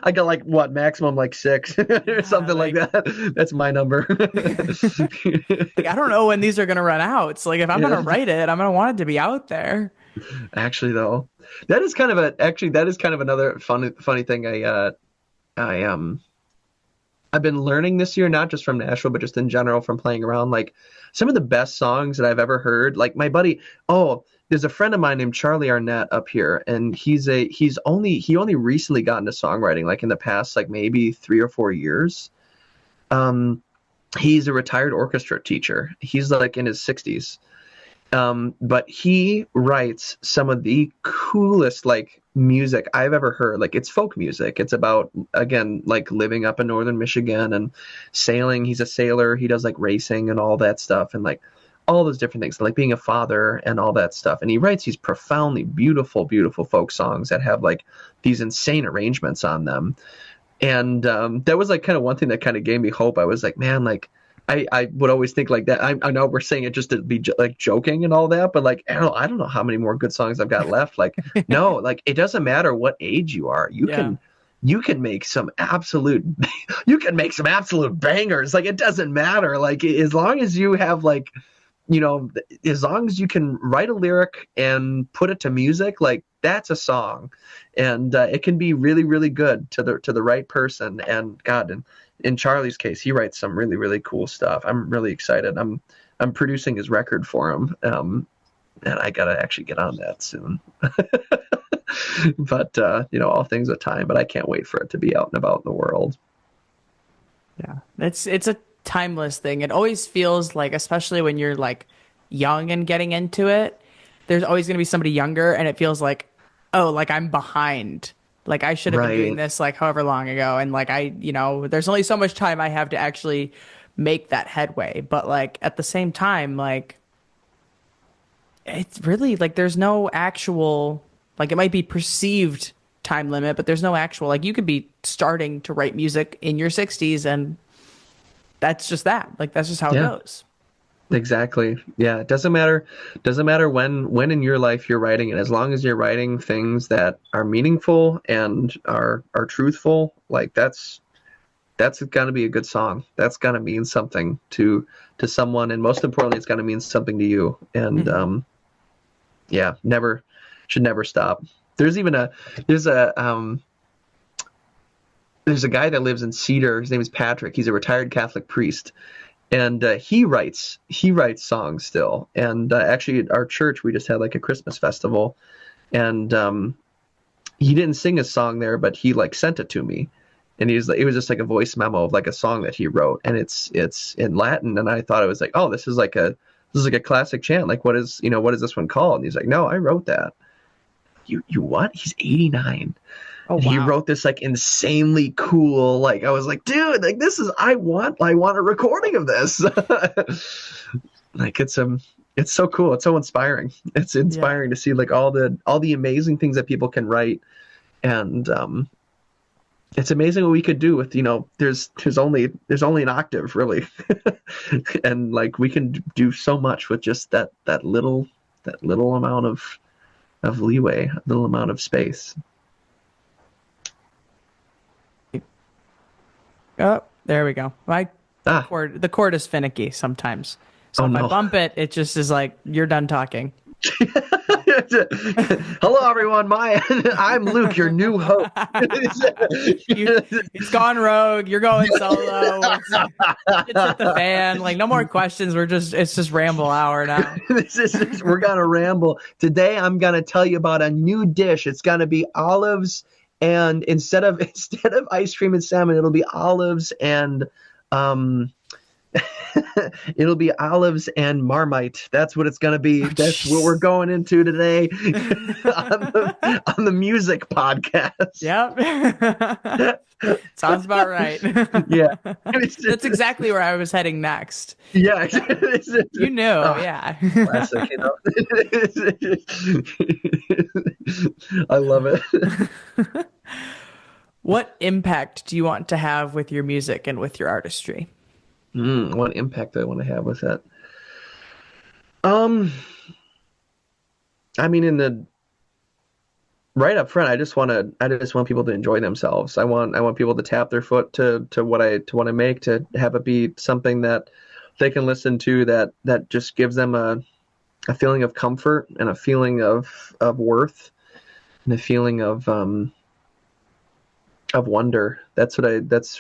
I got like what maximum like 6 or something like that. That's my number. Like, I don't know when these are going to run out. It's like if I'm going to write it, I'm going to want it to be out there. Actually, though, that is kind of another funny thing. I've been learning this year, not just from Nashville, but just in general from playing around. Like some of the best songs that I've ever heard. Like my buddy, there's a friend of mine named Charlie Arnett up here, and he only recently got into songwriting, like in the past, like maybe 3 or 4 years. He's a retired orchestra teacher. He's like in his 60s. But he writes some of the coolest like music I've ever heard. Like it's folk music. It's about, again, like living up in northern Michigan and sailing. He's a sailor. He does like racing and all that stuff, and like all those different things, like being a father and all that stuff. And he writes these profoundly beautiful, beautiful folk songs that have like these insane arrangements on them. And that was like kind of one thing that kind of gave me hope. I was like, man, like I would always think like that. I know we're saying it just to be like joking and all that, but like I don't know how many more good songs I've got left. Like no, like it doesn't matter what age you are. You can make some absolute bangers. Like it doesn't matter. Like as long as you have like, as long as you can write a lyric and put it to music, like that's a song, and it can be really, really good to the right person. And God, in Charlie's case, he writes some really, really cool stuff. I'm really excited. I'm producing his record for him, and I gotta actually get on that soon. But all things at time. But I can't wait for it to be out and about in the world. Yeah, it's a timeless thing. It always feels like, especially when you're like young and getting into it, there's always going to be somebody younger, and it feels like, oh, like I'm behind. Like I should have been doing this like however long ago, and like there's only so much time I have to actually make that headway. But like at the same time, like it's really like there's no actual, like it might be perceived time limit, but there's no actual, like you could be starting to write music in your 60s, and that's just that. Like that's just how it goes. Exactly. Yeah. It doesn't matter when in your life you're writing it, as long as you're writing things that are meaningful and are truthful, like that's gonna be a good song. That's gonna mean something to someone, and most importantly, it's gonna mean something to you. And should never stop. There's a guy that lives in Cedar. His name is Patrick. He's a retired Catholic priest. And he writes songs still. And actually at our church, we just had like a Christmas festival, and he didn't sing a song there, but he like sent it to me, and it was just like a voice memo of like a song that he wrote, and it's in Latin. And I thought it was like, oh, this is like a classic chant. Like what is this one called? And he's like, no, I wrote that. You what? He's 89. Oh, wow. He wrote this like insanely cool, like I was like, dude, like this is, I want a recording of this. Like it's so cool. It's so inspiring. It's inspiring to see like all the amazing things that people can write. And it's amazing what we could do with, there's only an octave really. And like we can do so much with just that little amount of leeway, a little amount of space. Oh, there we go. The cord is finicky sometimes. So if I bump it, it just is like, you're done talking. Hello, everyone. I'm Luke, your new host. He's gone rogue. You're going solo. It's at the fan. Like, no more questions. It's just ramble hour now. We're gonna ramble today. I'm gonna tell you about a new dish. It's gonna be olives. And instead of ice cream and salmon, it'll be olives and it'll be olives and Marmite. That's what it's gonna be. That's what we're going into today on the music podcast. Yep. Sounds about right. Yeah. That's exactly where I was heading next. Yeah. You knew, yeah. Classic, I love it. What impact do you want to have with your music and with your artistry? What impact do I want to have with that? I mean, right up front, I just want people to enjoy themselves. I want people to tap their foot to what I make, to have it be something that they can listen to, that just gives them a feeling of comfort and a feeling of worth and a feeling of wonder. That's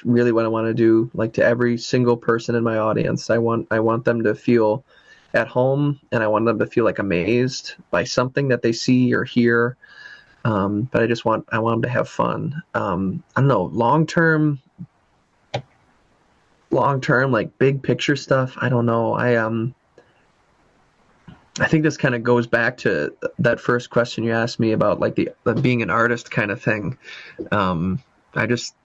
really what I want to do. Like to every single person in my audience, I want them to feel at home, and I want them to feel like amazed by something that they see or hear. But I want them to have fun. I don't know, long term long term, like big picture stuff, I don't know. I think this kind of goes back to that first question you asked me about like the being an artist kind of thing. Um, I just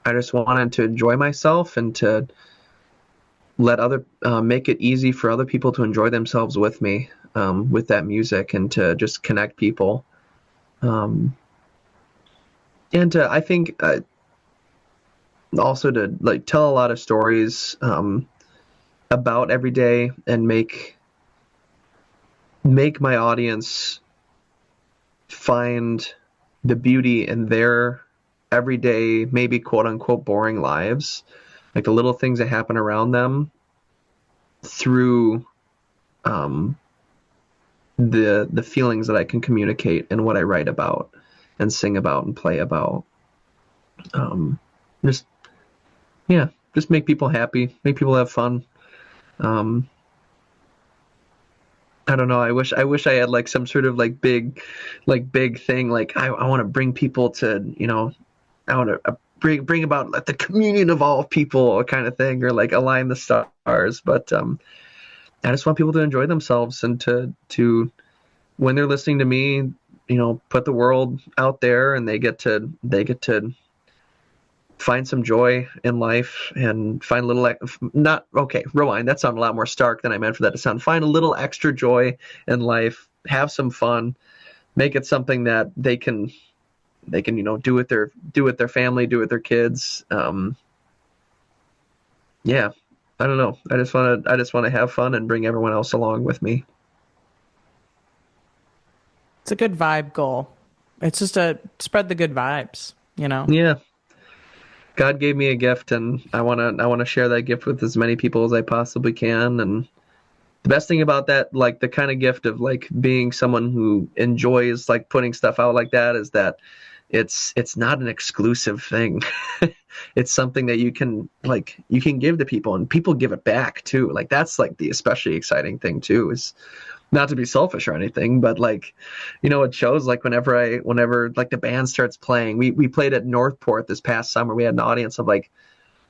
I just wanted to enjoy myself and to let other make it easy for other people to enjoy themselves with me, with that music, and to just connect people. Um, and to, I think, also to like tell a lot of stories, about every day, and make my audience find the beauty in their everyday, maybe quote unquote boring lives, like the little things that happen around them, through um, the feelings that I can communicate and what I write about and sing about and play about. Um, just yeah, just make people happy, make people have fun. Um, I don't know. I wish I had like some sort of like big thing. Like I want to bring people to, I want to bring about like the communion of all people kind of thing, or like align the stars. But I just want people to enjoy themselves, and to when they're listening to me, put the world out there, and they get to find some joy in life, and find a little, not okay, rewind, that sounded a lot more stark than I meant for that to sound. Find a little extra joy in life, have some fun, make it something that they can do with their family, do with their kids. Yeah, I don't know, I just want to have fun and bring everyone else along with me. It's a good vibe goal. It's just a spread the good vibes, you know? Yeah, God gave me a gift, and I want to share that gift with as many people as I possibly can. And the best thing about that, like the kind of gift of like being someone who enjoys like putting stuff out like that, is that it's not an exclusive thing. It's something that you can give to people, and people give it back too. Like that's like the especially exciting thing too, is not to be selfish or anything, but like, it shows like whenever like the band starts playing. We played at Northport this past summer. We had an audience of like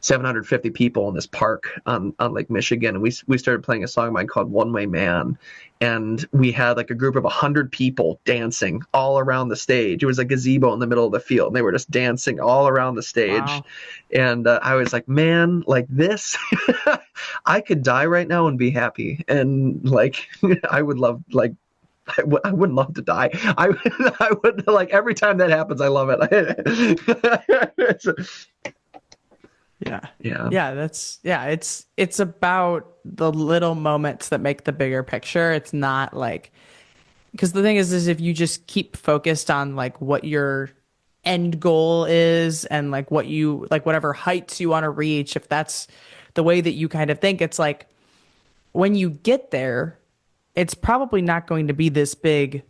750 people in this park on Lake Michigan, and we started playing a song of mine called One Way Man, and we had like a group of 100 people dancing all around the stage. It was a gazebo in the middle of the field, and they were just dancing all around the stage. Wow. And I was like, man, like this, I could die right now and be happy. And like, I would love, like, I wouldn't love to die. I would, like, every time that happens, I love it. Yeah. Yeah. It's about the little moments that make the bigger picture. It's not like, because the thing is if you just keep focused on like what your end goal is, and like what you like, whatever heights you want to reach, if that's the way that you kind of think, it's like when you get there, it's probably not going to be this big,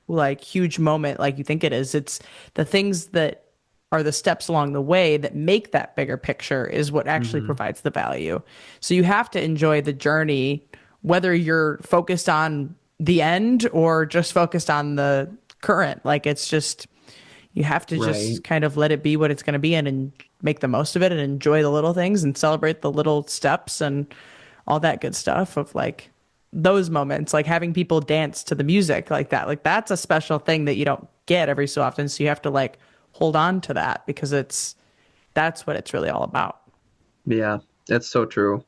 like huge moment like you think it is. It's the things that are the steps along the way that make that bigger picture is what actually Hmm. provides the value. So you have to enjoy the journey, whether you're focused on the end or just focused on the current. Like it's just, you have to Right. just kind of let it be what it's going to be, and make the most of it, and enjoy the little things, and celebrate the little steps and all that good stuff of like those moments, like having people dance to the music like that. Like that's a special thing that you don't get every so often. So you have to like hold on to that, because that's what it's really all about. Yeah, that's so true.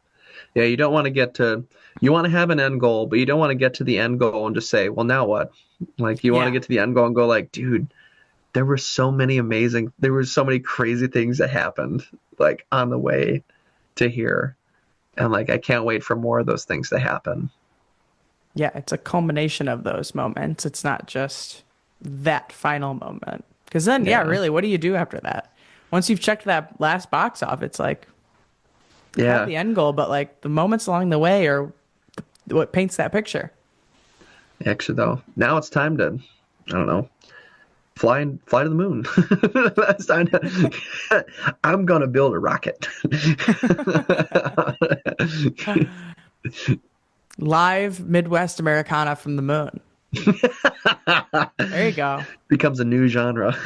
Yeah, you don't want to you want to have an end goal, but you don't want to get to the end goal and just say, well, now what? Like, you want to Yeah. get to the end goal and go like, dude, there were so many crazy things that happened like on the way to here. And like, I can't wait for more of those things to happen. Yeah, it's a culmination of those moments. It's not just that final moment. Because then, yeah, Yeah. really, what do you do after that? Once you've checked that last box off, it's like you have Yeah. the end goal, but like the moments along the way are what paints that picture. Actually, though, now it's time to, I don't know, fly to the moon. That's time to, I'm gonna build a rocket. Live Midwest Americana from the moon. There you go. Becomes a new genre.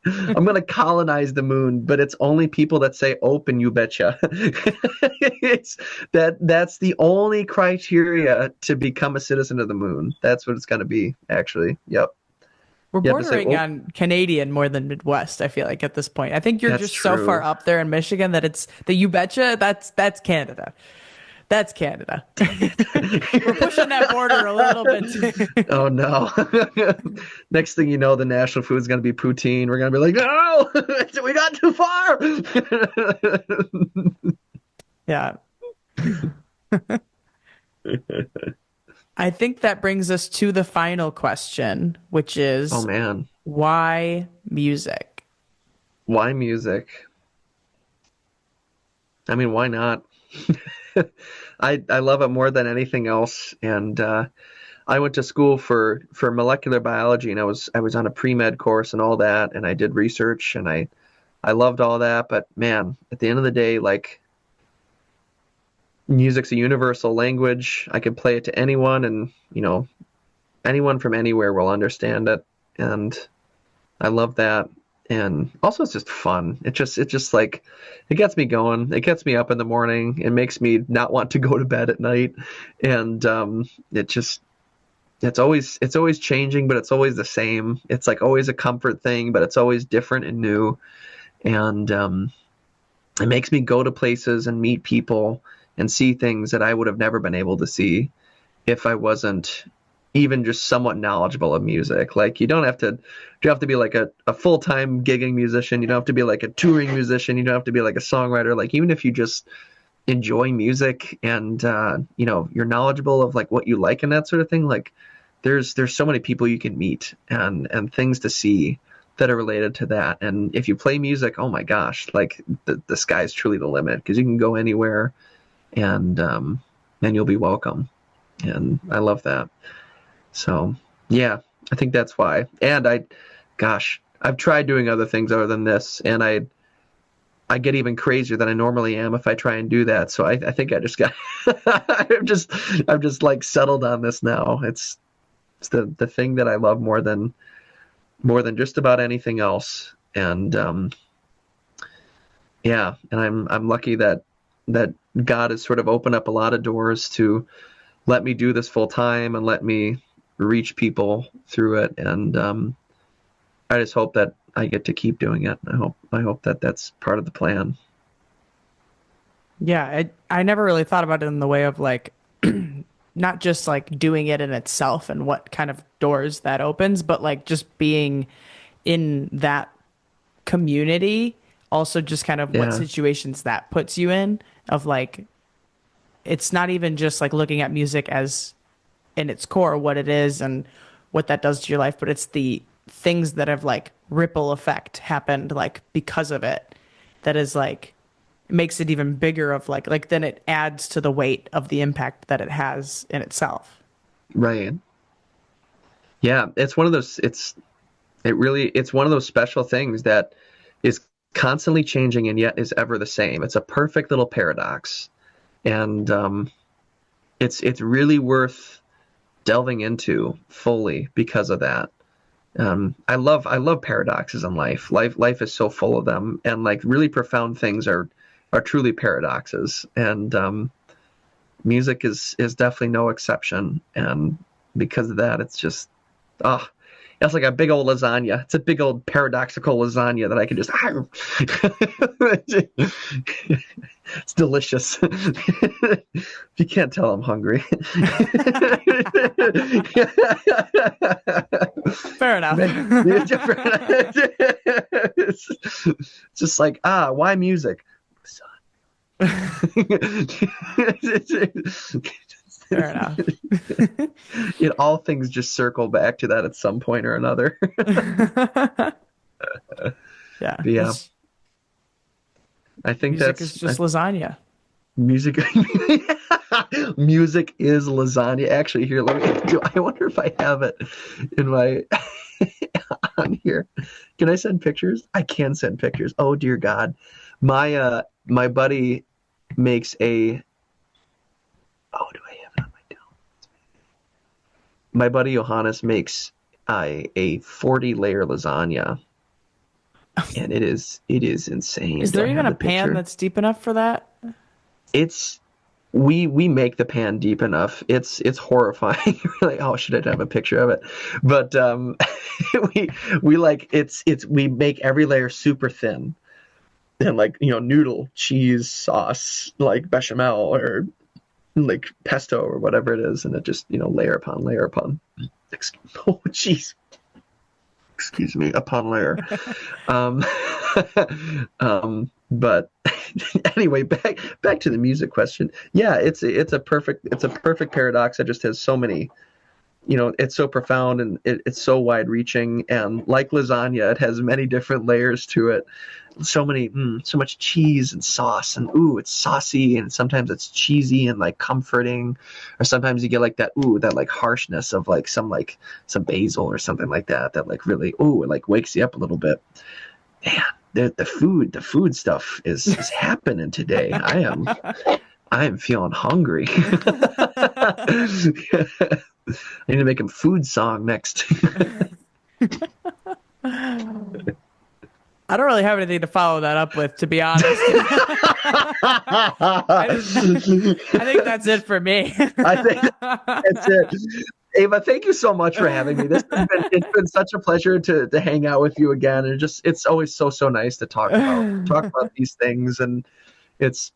I'm gonna colonize the moon, but it's only people that say "open." You betcha. It's that's the only criteria to become a citizen of the moon. That's what it's gonna be. Actually, yep. We're You have to say, bordering "Oh, on Canadian more than Midwest, I feel like at this point. I think you're that's just so far true." up there in Michigan that it's the you betcha, that's Canada. That's Canada. We're pushing that border a little bit too. Oh no! Next thing you know, the national food is gonna be poutine. We're gonna be like, "No, we got too far." Yeah. I think that brings us to the final question, which Oh is man, why music? why music? I mean, why not? I love it more than anything else, and I went to school for molecular biology, and I was on a pre-med course and all that, and I did research, and I loved all that. But man, at the end of the day, like music's a universal language. I could play it to anyone, and anyone from anywhere will understand it, and I love that. And also, it's just fun. It just like it gets me going. It gets me up in the morning. It makes me not want to go to bed at night, and it's always changing, but it's always the same. It's like always a comfort thing, but it's always different and new. And it makes me go to places and meet people and see things that I would have never been able to see if I wasn't even just somewhat knowledgeable of music. Like you don't have to be like a full-time gigging musician. You don't have to be like a touring musician. You don't have to be like a songwriter. Like even if you just enjoy music and you're knowledgeable of like what you like and that sort of thing, like there's so many people you can meet and things to see that are related to that. And if you play music, oh my gosh, like the sky's truly the limit because you can go anywhere and you'll be welcome. And I love that. So yeah, I think that's why. And I've tried doing other things other than this, and I get even crazier than I normally am if I try and do that. So I think I just got I've just like settled on this now. It's the thing that I love more than just about anything else. And yeah, and I'm lucky that God has sort of opened up a lot of doors to let me do this full time and let me reach people through it. And I just hope that I get to keep doing it. I hope that that's part of the plan. Yeah, I never really thought about it in the way of like not just like doing it in itself and what kind of doors that opens, but like just being in that community, also just kind of what Yeah, situations that puts you in of like it's not even just like looking at music as in its core what it is and what that does to your life, but it's the things that have like ripple effect happened like because of it that is like makes it even bigger of like then it adds to the weight of the impact that it has in itself. right. Yeah, it's one of those. It's one of those special things that is constantly changing and yet is ever the same. It's a perfect little paradox, and it's really worth delving into fully because of that. I love paradoxes in life. Life is so full of them, and like really profound things are truly paradoxes. And music is definitely no exception. And because of that, it's just ah. It's like a big old lasagna. It's a big old paradoxical lasagna that I can just. It's delicious. If you can't tell, I'm hungry. Fair enough. It's just like, why music? Fair enough. All things just circle back to that at some point or another. Yeah. But yeah, I think Music is just lasagna. music. Music is lasagna. Actually, here, let me do. I wonder if I have it in my on here. Can I send pictures? I can send pictures. Oh dear God, my buddy makes a. Oh, do I have it on my my buddy Johannes makes a 40-layer lasagna, and it is insane. Is Do there I even have a the pan picture? that's deep enough for that? It's we make the pan deep enough. It's horrifying. We're like, oh, should I have a picture of it? But we like it's we make every layer super thin, and like, noodle cheese sauce like bechamel or like pesto or whatever it is, and it just, layer upon layer upon oh jeez, excuse me, upon layer. um but anyway, back to the music question. Yeah, it's a perfect paradox that just has so many, it's so profound, and it's so wide reaching, and like lasagna, it has many different layers to it. So much cheese and sauce, and ooh, it's saucy, and sometimes it's cheesy and like comforting, or sometimes you get like that like harshness of like some basil or something like that like really, ooh, it like wakes you up a little bit. Man, the food stuff is happening today. I am feeling hungry. I need to make him food song next. I don't really have anything to follow that up with, to be honest. I think that's it for me. I think that's it. Ava, thank you so much for having me. It's been such a pleasure to hang out with you again, and it's always so nice to talk about these things. And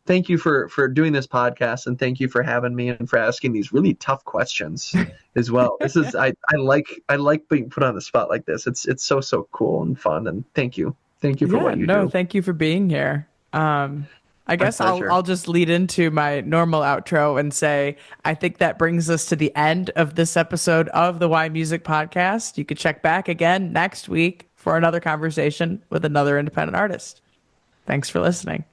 thank you for doing this podcast, and thank you for having me and for asking these really tough questions as well. This is I like being put on the spot like this. It's so cool and fun, and thank you for what you do. Thank you for being here. I guess pleasure. I'll just lead into my normal outro and say I think that brings us to the end of this episode of the Why Music Podcast. You could check back again next week for another conversation with another independent artist. Thanks for listening.